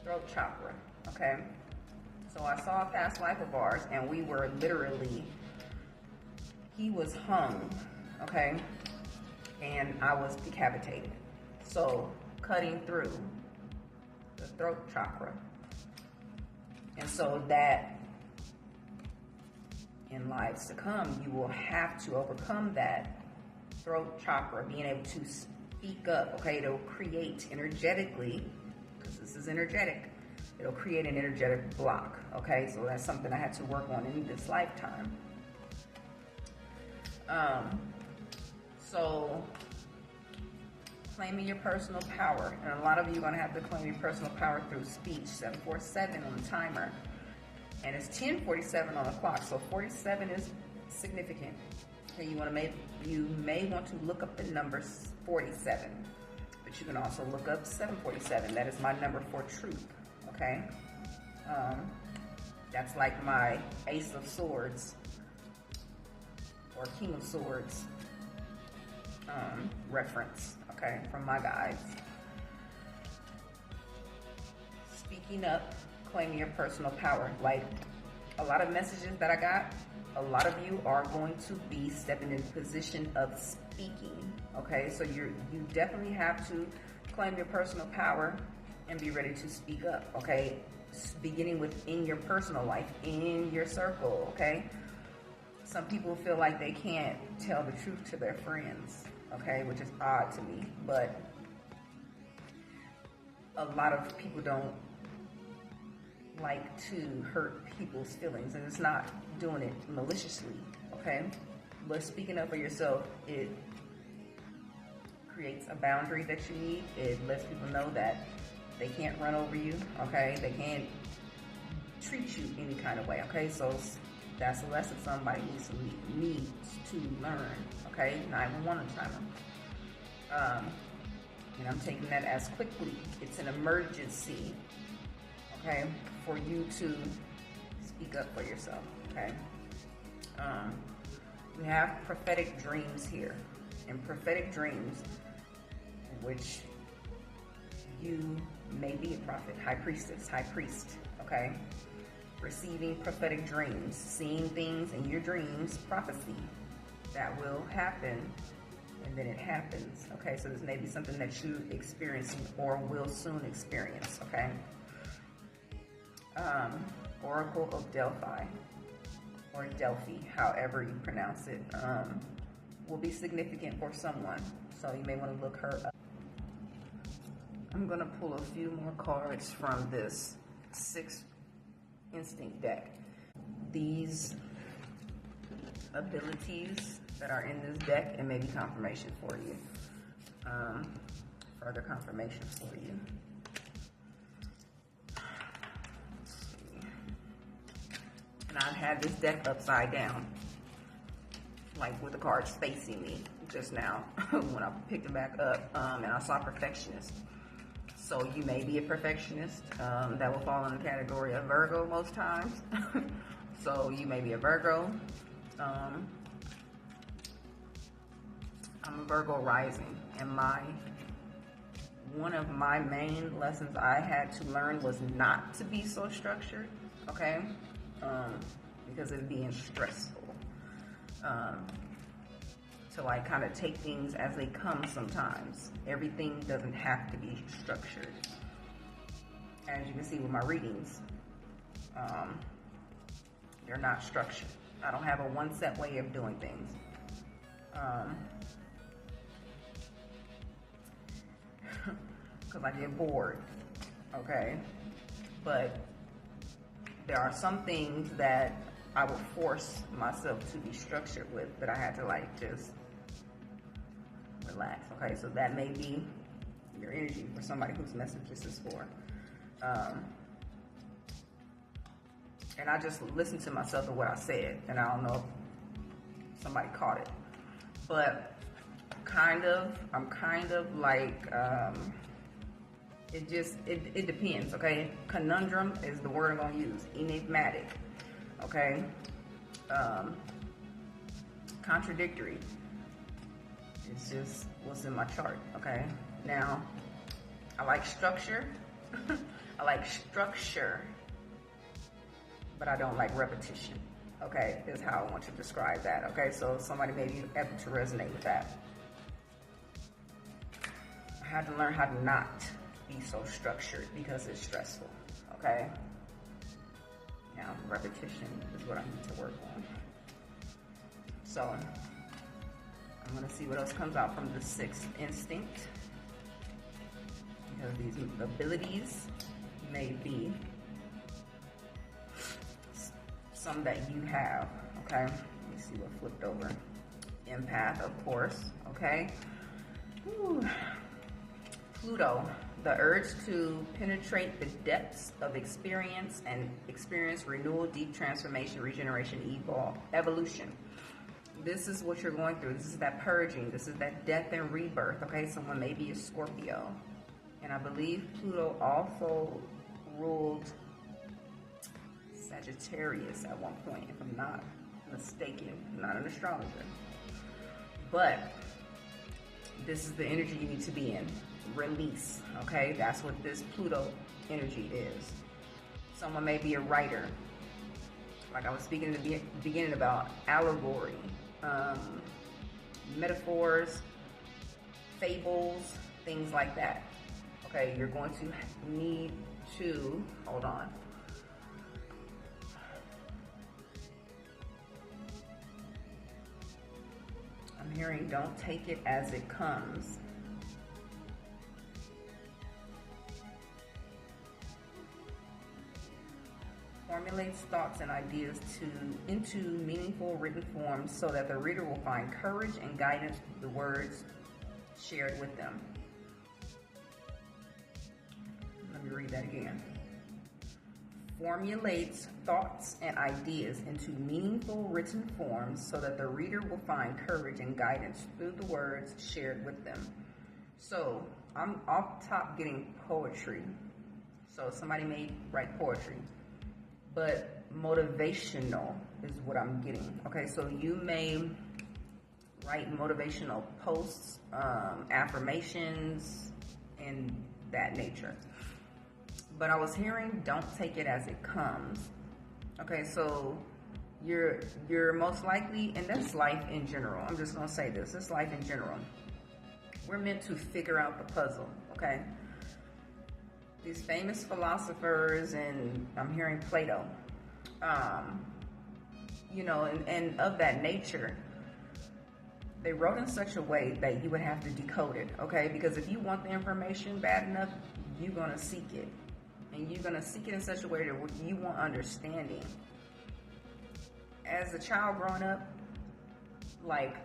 throat chakra, okay? So I saw a past life of ours, and we were literally, he was hung, okay? And I was decapitated. So cutting through the throat chakra. And so that in lives to come, you will have to overcome that throat chakra, being able to speak up, okay? It'll create energetically, because this is energetic, it'll create an energetic block, okay? So that's something I had to work on in this lifetime. So claiming your personal power, and a lot of you are going to have to claim your personal power through speech. 747 on the timer, and it's 10:47 on the clock, so 47 is significant. Okay, you may want to look up the number 47, but you can also look up 747. That is my number for truth, okay? That's like my Ace of Swords or King of Swords reference, okay, from my guides. Speaking up, claiming your personal power. Like a lot of messages that I got, a lot of you are going to be stepping in position of speaking, okay? So you definitely have to claim your personal power and be ready to speak up, okay? Beginning within your personal life, in your circle, okay? Some people feel like they can't tell the truth to their friends, okay, which is odd to me, but a lot of people don't like to hurt people's feelings, and it's not doing it maliciously, okay? But speaking up for yourself, it creates a boundary that you need. It lets people know that they can't run over you, okay? They can't treat you any kind of way, okay? So that's a lesson somebody needs to learn, okay? 911 timer. And I'm taking that as quickly. It's an emergency, okay, for you to speak up for yourself, okay? We have prophetic dreams here. And prophetic dreams, which you may be a prophet, high priestess, high priest, okay? Receiving prophetic dreams, seeing things in your dreams, prophecy that will happen, and then it happens, okay? So this may be something that you're experiencing or will soon experience, okay? Oracle of Delphi, or Delphi, however you pronounce it, will be significant for someone. So you may want to look her up. I'm going to pull a few more cards from this 6th Instinct deck. These abilities that are in this deck, and maybe confirmation for you. Further confirmation for you. Let's see. And I've had this deck upside down, like with the cards facing me just now when I picked it back up, and I saw perfectionist. So you may be a perfectionist. That will fall in the category of Virgo most times. So you may be a Virgo. I'm a Virgo rising, and one of my main lessons I had to learn was not to be so structured, okay? Because of being stressful. To like kind of take things as they come sometimes. Everything doesn't have to be structured. As you can see with my readings, they're not structured. I don't have a one set way of doing things. Because I get bored, okay? But there are some things that I would force myself to be structured with that I had to like just relax, okay? So that may be your energy for somebody whose message this is for. And I just listened to myself and what I said, and I don't know if somebody caught it. But I'm kind of like, it depends, okay? Conundrum is the word I'm gonna use. Enigmatic, okay? Contradictory. It's just what's in my chart, okay? Now, I like structure. I like structure, but I don't like repetition, okay? Is how I want to describe that, okay? So somebody may be able to resonate with that. I had to learn how to not be so structured because it's stressful, okay? Now, repetition is what I need to work on. So, I'm gonna see what else comes out from the 6th Instinct. Because these abilities may be some that you have, okay? Let me see what flipped over. Empath, of course, okay? Ooh. Pluto, the urge to penetrate the depths of experience and experience renewal, deep transformation, regeneration, evolution. This is what you're going through. This is that purging. This is that death and rebirth, okay? Someone may be a Scorpio. And I believe Pluto also ruled Sagittarius at one point, if I'm not mistaken. I'm not an astrologer. But this is the energy you need to be in. Release, okay? That's what this Pluto energy is. Someone may be a writer. Like I was speaking in the beginning about allegory, metaphors, fables, things like that. Okay, you're going to need to, hold on. I'm hearing don't take it as it comes. Formulates thoughts and ideas into meaningful written forms so that the reader will find courage and guidance through the words shared with them. Let me read that again. Formulates thoughts and ideas into meaningful written forms so that the reader will find courage and guidance through the words shared with them. So I'm off top getting poetry. So somebody may write poetry, but motivational is what I'm getting. Okay, so you may write motivational posts, affirmations, and that nature. But I was hearing don't take it as it comes. Okay, so you're most likely, and that's life in general. I'm just gonna say this, it's life in general. We're meant to figure out the puzzle, okay? These famous philosophers, and I'm hearing Plato, You know, and of that nature, they wrote in such a way that you would have to decode it, okay? Because if you want the information bad enough, you're going to seek it. And you're going to seek it in such a way that you want understanding. As a child growing up, like,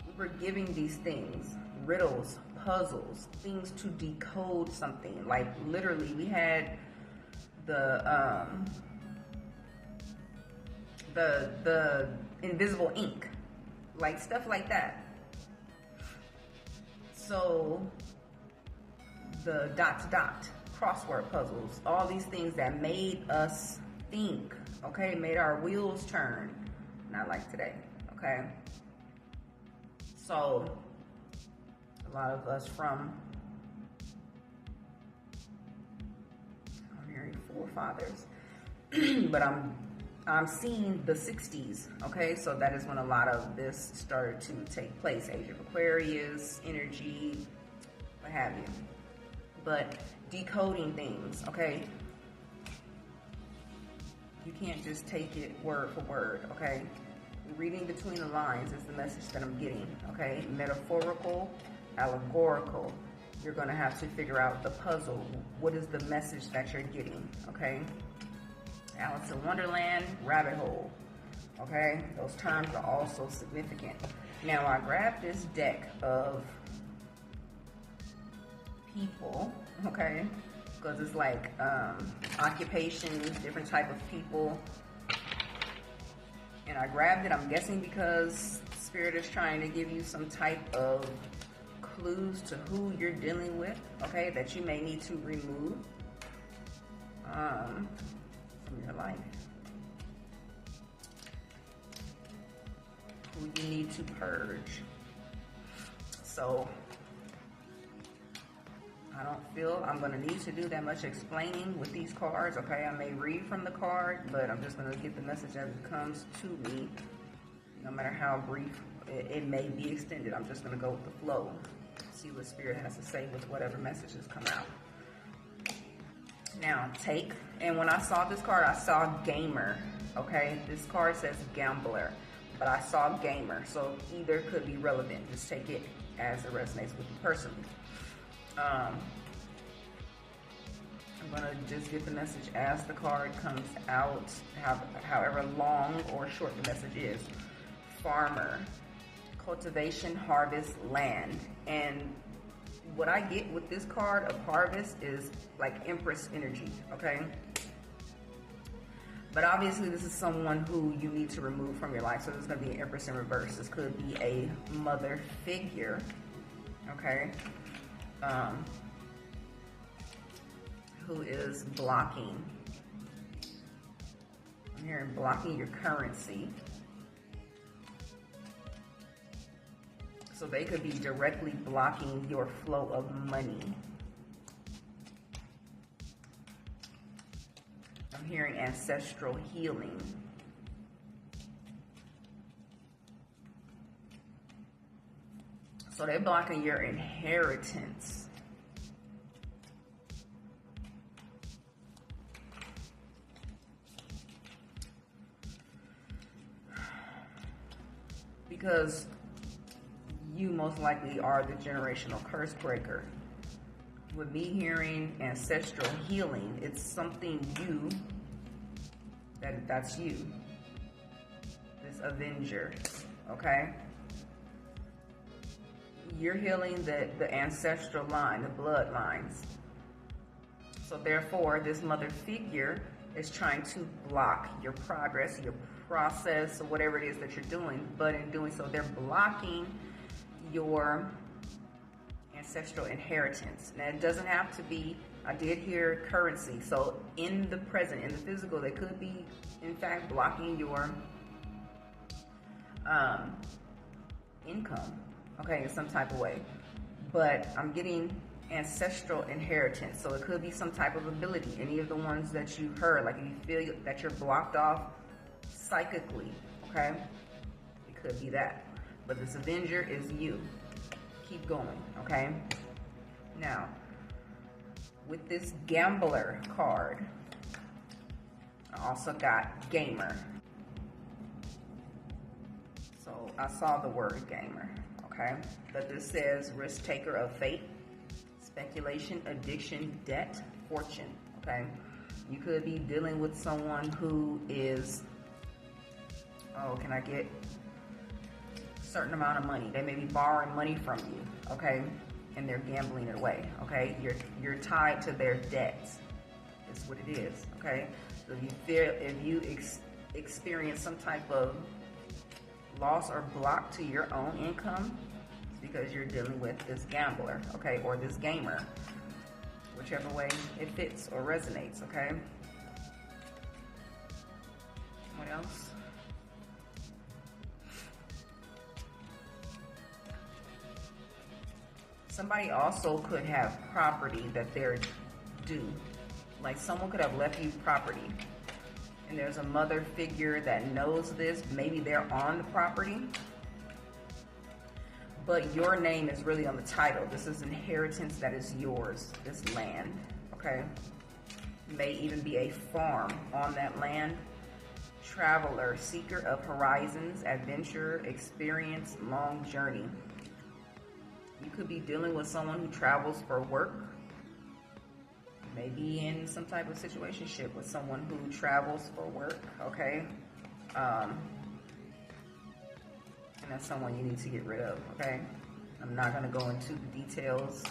we were giving these things, riddles, puzzles, things to decode something. Like, literally, we had the invisible ink, like stuff like that. So the dot to dot crossword puzzles, all these things that made us think, okay, made our wheels turn. Not like today, okay? So a lot of us from our very forefathers, but I'm seeing the 60s, okay? So that is when a lot of this started to take place. Age of Aquarius, energy, what have you. But decoding things, okay? You can't just take it word for word, okay? Reading between the lines is the message that I'm getting, okay? Metaphorical, allegorical. You're gonna have to figure out the puzzle. What is the message that you're getting, okay? Alice in Wonderland, rabbit hole, okay? Those terms are also significant. Now, I grabbed this deck of people, okay? Because it's like occupations, different type of people. And I grabbed it, I'm guessing because Spirit is trying to give you some type of clues to who you're dealing with, okay? That you may need to remove from your life. Who you need to purge. So I don't feel I'm going to need to do that much explaining with these cards, okay? I may read from the card, but I'm just going to get the message as it comes to me. No matter how brief it may be extended, I'm just going to go with the flow. See what Spirit has to say with whatever messages come out. Now, take, and when I saw this card, I saw gamer, okay? This card says gambler, but I saw gamer, so either could be relevant. Just take it as it resonates with you personally. I'm gonna just get the message as the card comes out, however long or short the message is. Farmer, cultivation, harvest, land. And what I get with this card of harvest is like Empress energy, okay? But obviously this is someone who you need to remove from your life. So this is gonna be an Empress in reverse. This could be a mother figure, okay? Who is blocking. I'm hearing blocking your currency. So they could be directly blocking your flow of money. I'm hearing ancestral healing. So they're blocking your inheritance. Because you most likely are the generational curse breaker. With me hearing ancestral healing, it's something you, that's you. This Avenger, okay? You're healing the ancestral line, the bloodlines. So therefore, this mother figure is trying to block your progress, your process, or whatever it is that you're doing. But in doing so, they're blocking your ancestral inheritance. Now, it doesn't have to be, I did hear currency. So in the present, in the physical, they could be, in fact, blocking your income, okay, in some type of way. But I'm getting ancestral inheritance. So it could be some type of ability. Any of the ones that you heard, like if you feel that you're blocked off psychically, okay, it could be that. But this Avenger is you. Keep going, okay? Now, with this Gambler card, I also got gamer. So I saw the word gamer, okay? But this says risk taker of fate, speculation, addiction, debt, fortune, okay? You could be dealing with someone who is, oh, can I get a certain amount of money? They may be borrowing money from you, okay? And they're gambling it away, okay? You're tied to their debts, is what it is, okay? So if you experience some type of loss or block to your own income, it's because you're dealing with this gambler, okay, or this gamer, whichever way it fits or resonates, okay? What else? Somebody also could have property that they're due. Like someone could have left you property, and there's a mother figure that knows this. Maybe they're on the property, but your name is really on the title. This is inheritance that is yours, this land, okay? May even be a farm on that land. Traveler, seeker of horizons, adventure, experience, long journey. You could be dealing with someone who travels for work. Maybe in some type of situationship with someone who travels for work, okay? And that's someone you need to get rid of, okay? I'm not gonna go into the details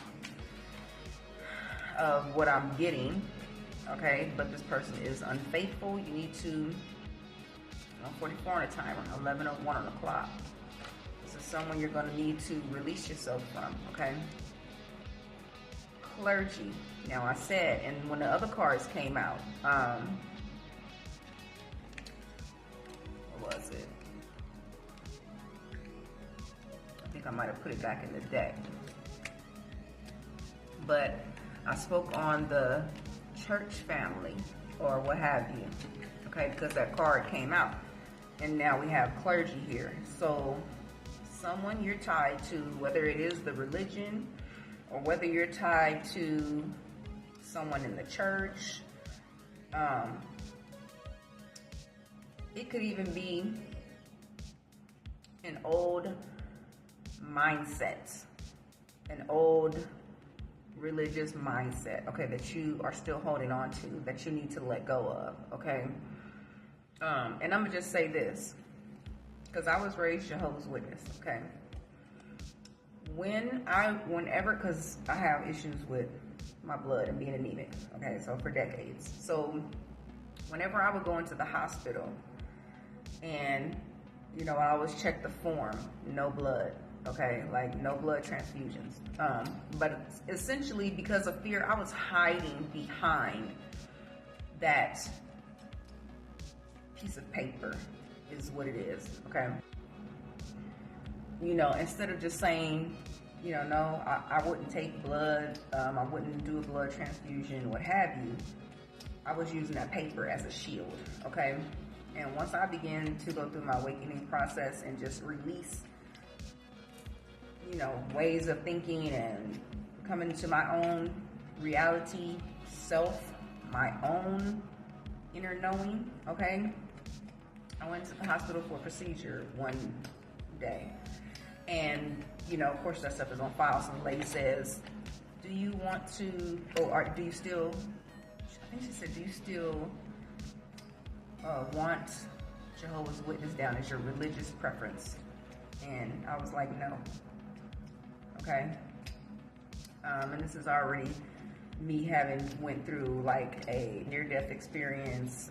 of what I'm getting, okay? But this person is unfaithful. You need to, 44 on a timer, 11:01 on the clock. This is someone you're gonna need to release yourself from, okay? Clergy. Now I said, and when the other cards came out, what was it? I think I might have put it back in the deck. But I spoke on the church family or what have you, okay, because that card came out. And now we have clergy here. So someone you're tied to, whether it is the religion or whether you're tied to someone in the church, it could even be an old mindset, an old religious mindset, okay, that you are still holding on to, that you need to let go of, okay? And I'm gonna just say this, because I was raised Jehovah's Witness, okay? Whenever, because I have issues with my blood and being anemic, okay, so for decades. So whenever I would go into the hospital and, I always check the form, no blood, okay, like no blood transfusions. But essentially because of fear, I was hiding behind that piece of paper is what it is, okay? Instead of just saying, no, I wouldn't take blood, I wouldn't do a blood transfusion, what have you, I was using that paper as a shield, okay? And once I began to go through my awakening process and just release, ways of thinking and coming to my own reality, self, my own inner knowing, okay? I went to the hospital for a procedure one day. And, of course that stuff is on file. So the lady says, do you want to, or do you still, I think she said, do you still want Jehovah's Witness down as your religious preference? And I was like, no. Okay. And this is already me having went through like a near-death experience,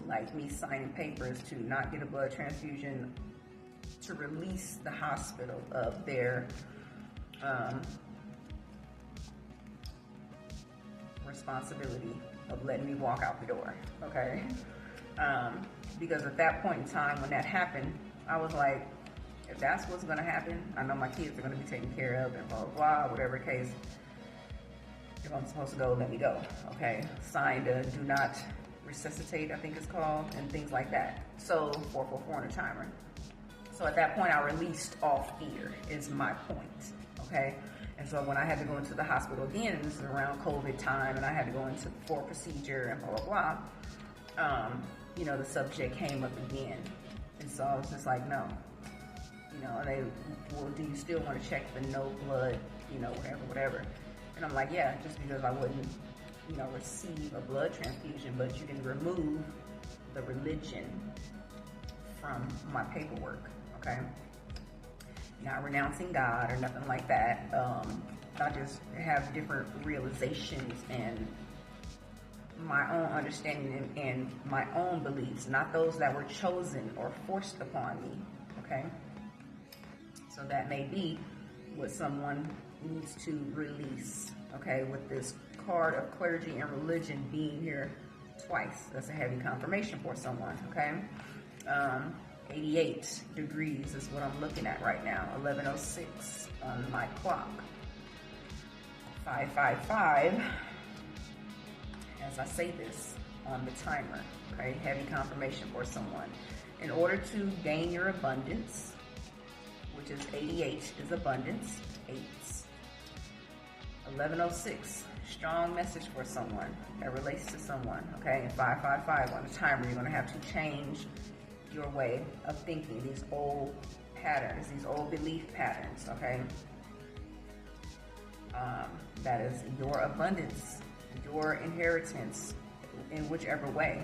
like me signing papers to not get a blood transfusion, to release the hospital of their responsibility of letting me walk out the door, okay? Because at that point in time when that happened, I was like, if that's what's gonna happen, I know my kids are gonna be taken care of and blah, blah, blah, whatever case, if I'm supposed to go, let me go, okay? Signed a do not resuscitate, I think it's called, and things like that. So 444 on a timer. So at that point, I released all fear, is my point, okay? And so when I had to go into the hospital again, and this is around COVID time, and I had to go into for a procedure and blah, blah, you know, the subject came up again. And so I was just like, no. You know, they, well, do you still want to check the no blood, you know, whatever. And I'm like, yeah, just because I wouldn't, you know, receive a blood transfusion, but you can remove the religion from my paperwork, okay? Not renouncing God or nothing like that. I just have different realizations and my own understanding and my own beliefs, not those that were chosen or forced upon me, okay? So that may be what someone needs to release, okay, with this card of clergy and religion being here twice. That's a heavy confirmation for someone, okay? 88 degrees is what I'm looking at right now, 11:06 on my clock. 555, as I say this on the timer, okay? Heavy confirmation for someone. In order to gain your abundance, which is 88 is abundance, 8s. 11:06, strong message for someone that relates to someone, okay? And 555 on the timer, you're gonna have to change your way of thinking, these old patterns, these old belief patterns, okay? That is your abundance, your inheritance, in whichever way,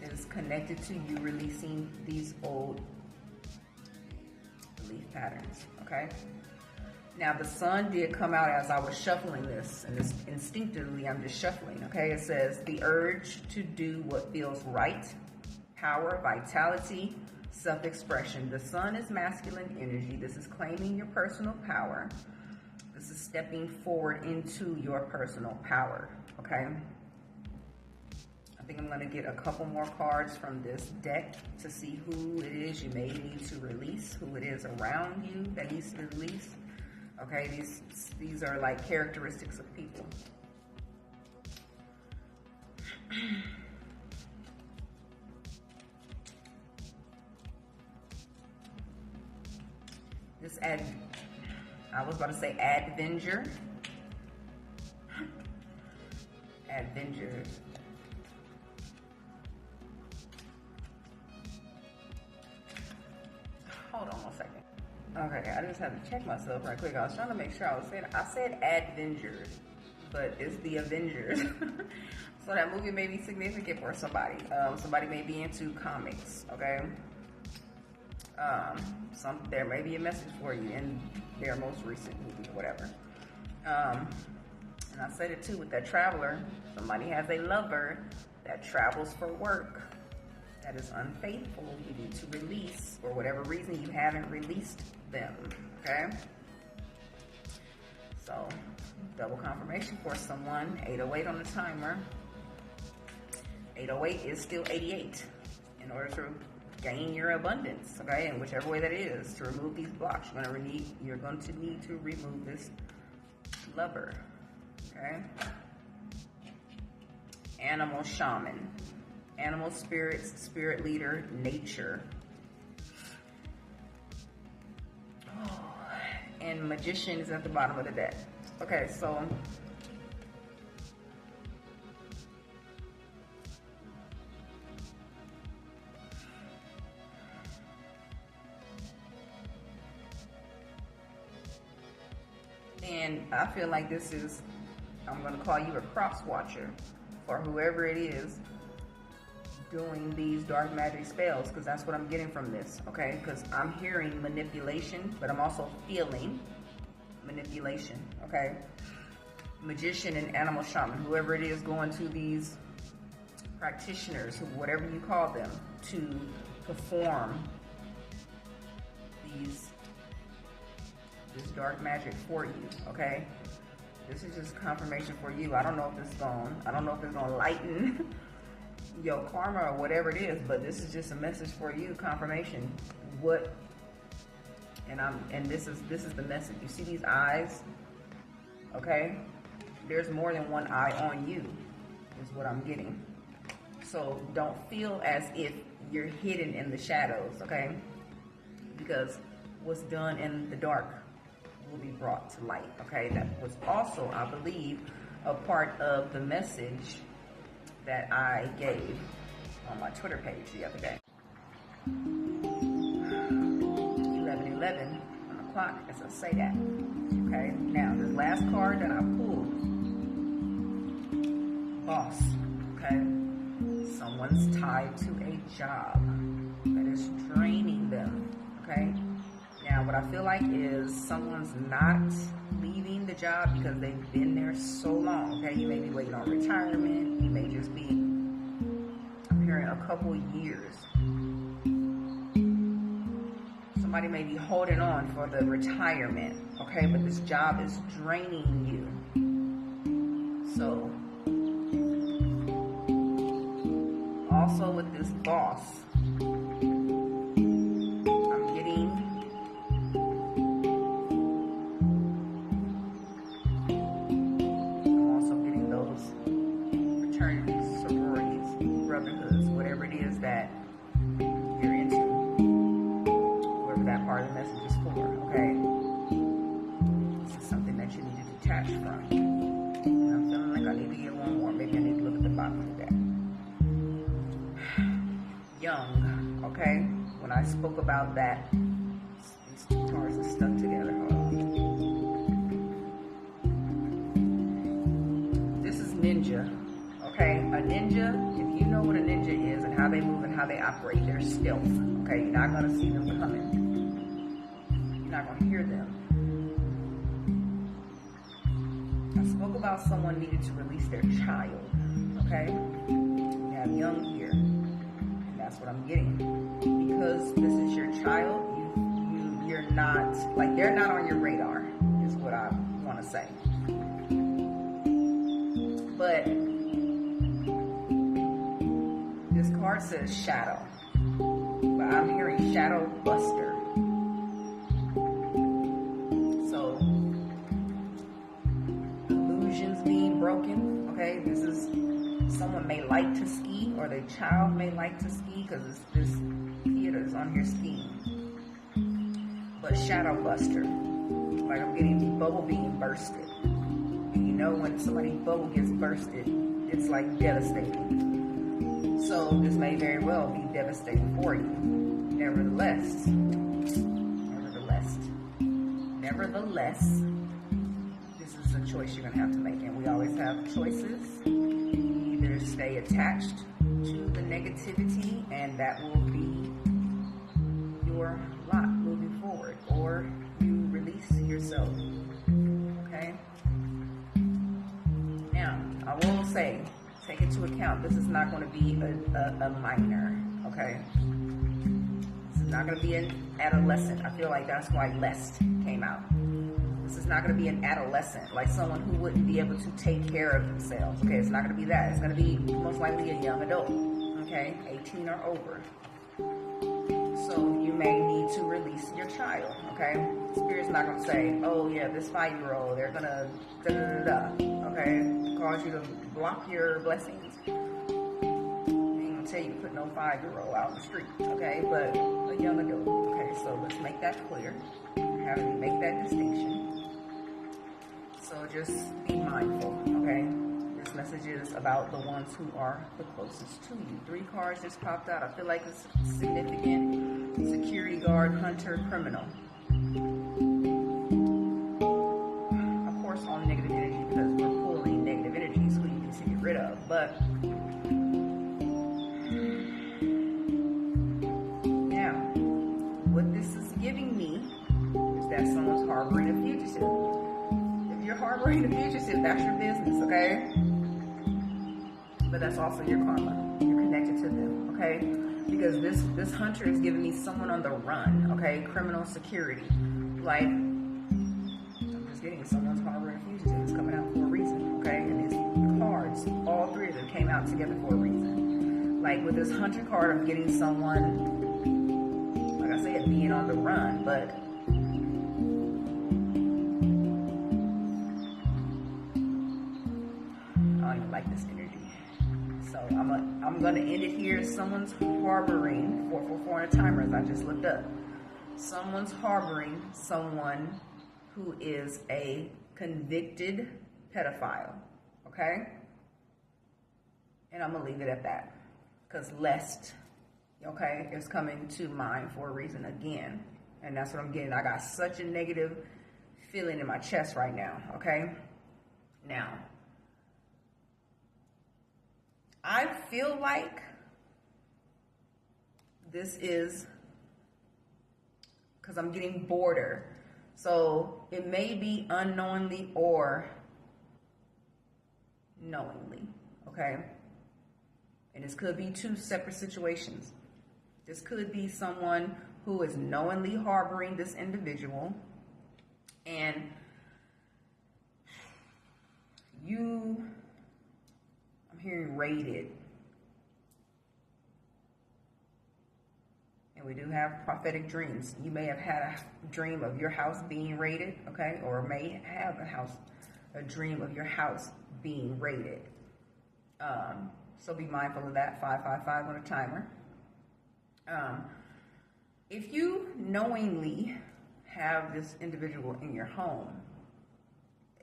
is connected to you releasing these old belief patterns, okay? Now, the sun did come out as I was shuffling this, and this instinctively I'm just shuffling, okay? It says, the urge to do what feels right, power, vitality, self-expression. The sun is masculine energy. This is claiming your personal power. This is stepping forward into your personal power, okay? I think I'm gonna get a couple more cards from this deck to see who it is you may need to release, who it is around you that needs to be released. Okay, these are like characteristics of people. This I was about to say Advenger. Advengers. Hold on one second. Okay, I just had to check myself right quick. I was trying to make sure I said Advengers, but it's the Avengers. So that movie may be significant for somebody. Somebody may be into comics, okay? There may be a message for you in their most recent movie or whatever. And I said it too with that traveler. Somebody has a lover that travels for work, that is unfaithful. You need to release, for whatever reason you haven't released them, okay? So, double confirmation for someone. 808 on the timer. 808 is still 88 in order to gain your abundance, okay? And whichever way that is, to remove these blocks, you're going to need to remove this lover, okay? Animal shaman. Animal spirits, spirit leader, nature. Oh, and magician is at the bottom of the deck. Okay, so and I feel like this is, I'm going to call you a cross watcher for whoever it is doing these dark magic spells, because that's what I'm getting from this, okay? Because I'm hearing manipulation, but I'm also feeling manipulation, okay? Magician and animal shaman, whoever it is going to these practitioners, whatever you call them, to perform this dark magic for you, okay? This is just confirmation for you. I don't know if it's gonna lighten your karma or whatever it is, but this is just a message for you, confirmation. And this is the message. You see these eyes, okay? There's more than one eye on you, is what I'm getting. So don't feel as if you're hidden in the shadows, okay? Because what's done in the dark will be brought to light, okay? That was also, I believe, a part of the message that I gave on my Twitter page the other day. 11:11 on the clock as I say that. Okay, now the last card that I pulled, boss. Okay, someone's tied to a job that is draining them. Okay, now what I feel like is someone's not leaving the job because they've been there so long. Okay, you may be waiting on retirement. You may just be, I'm hearing, a couple years. Somebody may be holding on for the retirement, okay, but this job is draining you. So, also with this boss, I'm also getting those fraternities, sororities, brotherhoods, whatever it is that you're into. That part of the message is for, okay? This is something that you need to detach from. And I'm feeling like I need to get one more. Maybe I need to look at the bottom of that. Young, okay? When I spoke about that, these two cards are stuck together. Hold on. This is ninja, okay? A ninja, if you know what a ninja is and how they move and how they operate, they're stealth, okay? You're not going to see them coming. Not going to hear them. I spoke about someone needed to release their child. Okay, you have young here, and that's what I'm getting. Because this is your child, you're not, like, they're not on your radar, is what I want to say. But this card says shadow, but I'm hearing shadow buster. Broken, okay? This is, someone may like to ski, or their child may like to ski, because this kid is on here skiing. But shadow buster, like I'm getting the bubble being bursted. And you know when somebody's bubble gets bursted, it's like devastating. So this may very well be devastating for you. Nevertheless, this is a choice you're going to have to make, and we always have choices. You either stay attached to the negativity, and that will be your lot moving forward, or you release yourself, okay? Now, I will say, take into account, this is not going to be a minor, okay? This is not going to be an adolescent. I feel like that's why lest came out. This is not going to be an adolescent, like someone who wouldn't be able to take care of themselves, okay? It's not going to be that. It's going to be most likely a young adult, okay? 18 or over. So you may need to release your child, okay? Spirit's not going to say, oh yeah, this 5-year-old, they're going to okay? Cause you to block your blessings. They ain't going to tell you to put no 5-year-old out in the street, okay? But a young adult, okay? So let's make that clear. How do we make that distinction? So just be mindful, okay? This message is about the ones who are the closest to you. 3 cards just popped out. I feel like it's significant. Security guard, hunter, criminal. Of course, all negative energy, because we're pulling negative energies who you need to get rid of. But now, what this is giving me is that someone's harboring a fugitive. If you're harboring a fugitive, that's your business, okay? But that's also your karma. You're connected to them, okay? Because this hunter is giving me someone on the run, okay? Criminal security. Like, I'm just getting someone's harboring a fugitive. It's coming out for a reason, okay? And these cards, all 3 of them came out together for a reason. Like with this hunter card, I'm getting someone, like I said, being on the run, but I don't even like this energy. So I'm gonna end it here. Someone's harboring 444 on a timer, as I just looked up. Someone's harboring someone who is a convicted pedophile, okay? And I'm gonna leave it at that. because lest, okay, is coming to mind for a reason again. And that's what I'm getting. I got such a negative feeling in my chest right now, okay? Now, I feel like this is because I'm getting border. So it may be unknowingly or knowingly, okay? And this could be two separate situations. This could be someone who is knowingly harboring this individual, and I'm hearing raided. And we do have prophetic dreams. You may have had a dream of your house being raided, okay? Or may have a dream of your house being raided. So be mindful of that. 555 on a timer. If you knowingly have this individual in your home,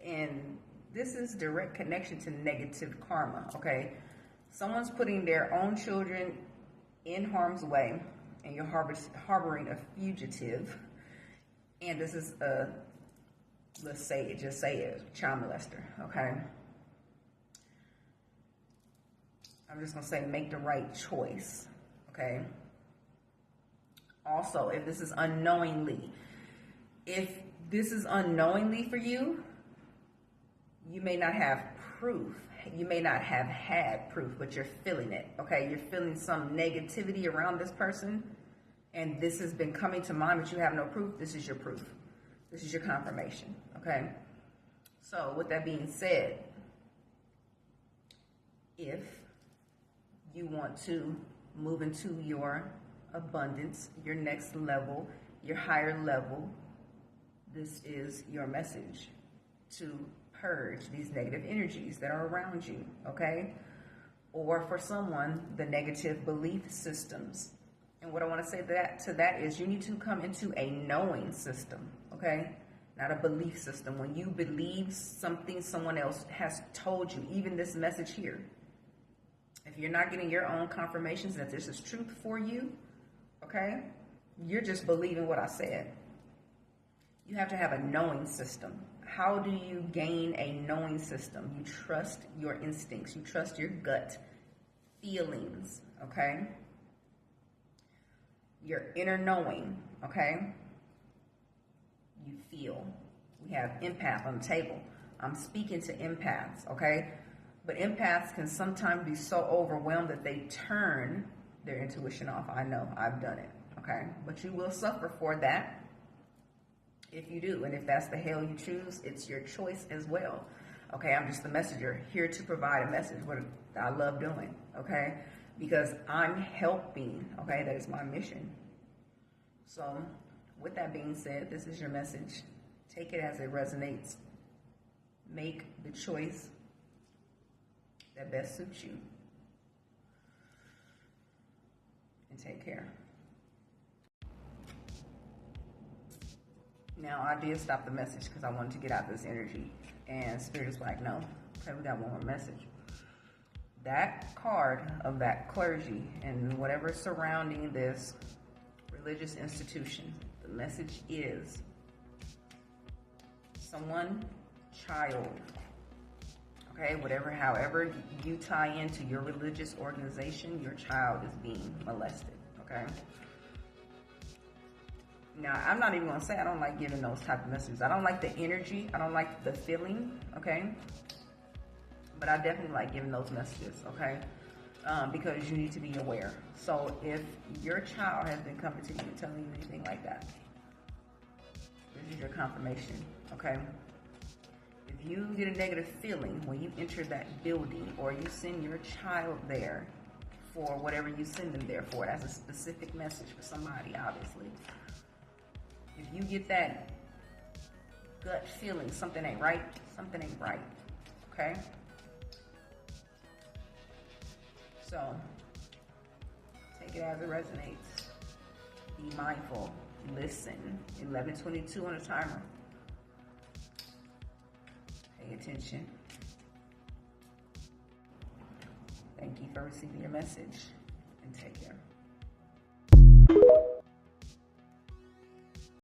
and this is direct connection to negative karma, okay? Someone's putting their own children in harm's way, and you're harboring a fugitive, and this is let's say it, just say it, child molester, okay? I'm just gonna say make the right choice, okay? Also, if this is unknowingly, for you, you may not have proof. You may not have had proof, but you're feeling it, okay? You're feeling some negativity around this person, and this has been coming to mind, but you have no proof. This is your proof. This is your confirmation, okay? So with that being said, if you want to move into your abundance, your next level, your higher level, this is your message to purge these negative energies that are around you, okay? Or for someone, the negative belief systems. And what I want to say to that is you need to come into a knowing system, okay? Not a belief system. When you believe something someone else has told you, even this message here, if you're not getting your own confirmations that this is truth for you, okay, you're just believing what I said. You have to have a knowing system. How do you gain a knowing system? You trust your instincts. You trust your gut feelings, okay? Your inner knowing, okay? You feel. We have empath on the table. I'm speaking to empaths, okay? But empaths can sometimes be so overwhelmed that they turn their intuition off. I know, I've done it, okay? But you will suffer for that if you do. And if that's the hell you choose, it's your choice as well. Okay, I'm just the messenger here to provide a message, what I love doing, okay? Because I'm helping, okay? That is my mission. So with that being said, this is your message. Take it as it resonates. Make the choice that best suits you. And take care. Now, I did stop the message because I wanted to get out this energy. And Spirit is like, no. Okay, we got one more message. That card of that clergy and whatever surrounding this religious institution, the message is someone, child, okay, however you tie into your religious organization, your child is being molested, okay? Now, I'm not even going to say I don't like giving those type of messages. I don't like the energy. I don't like the feeling, okay? But I definitely like giving those messages, okay? Because you need to be aware. So if your child has been coming to you and telling you anything like that, this is your confirmation, okay? If you get a negative feeling when you enter that building or you send your child there for whatever you send them there for, that's a specific message for somebody, obviously. If you get that gut feeling, something ain't right, okay? So, take it as it resonates. Be mindful. Listen. 11:22 on the timer. Pay attention. Thank you for receiving your message. and take care.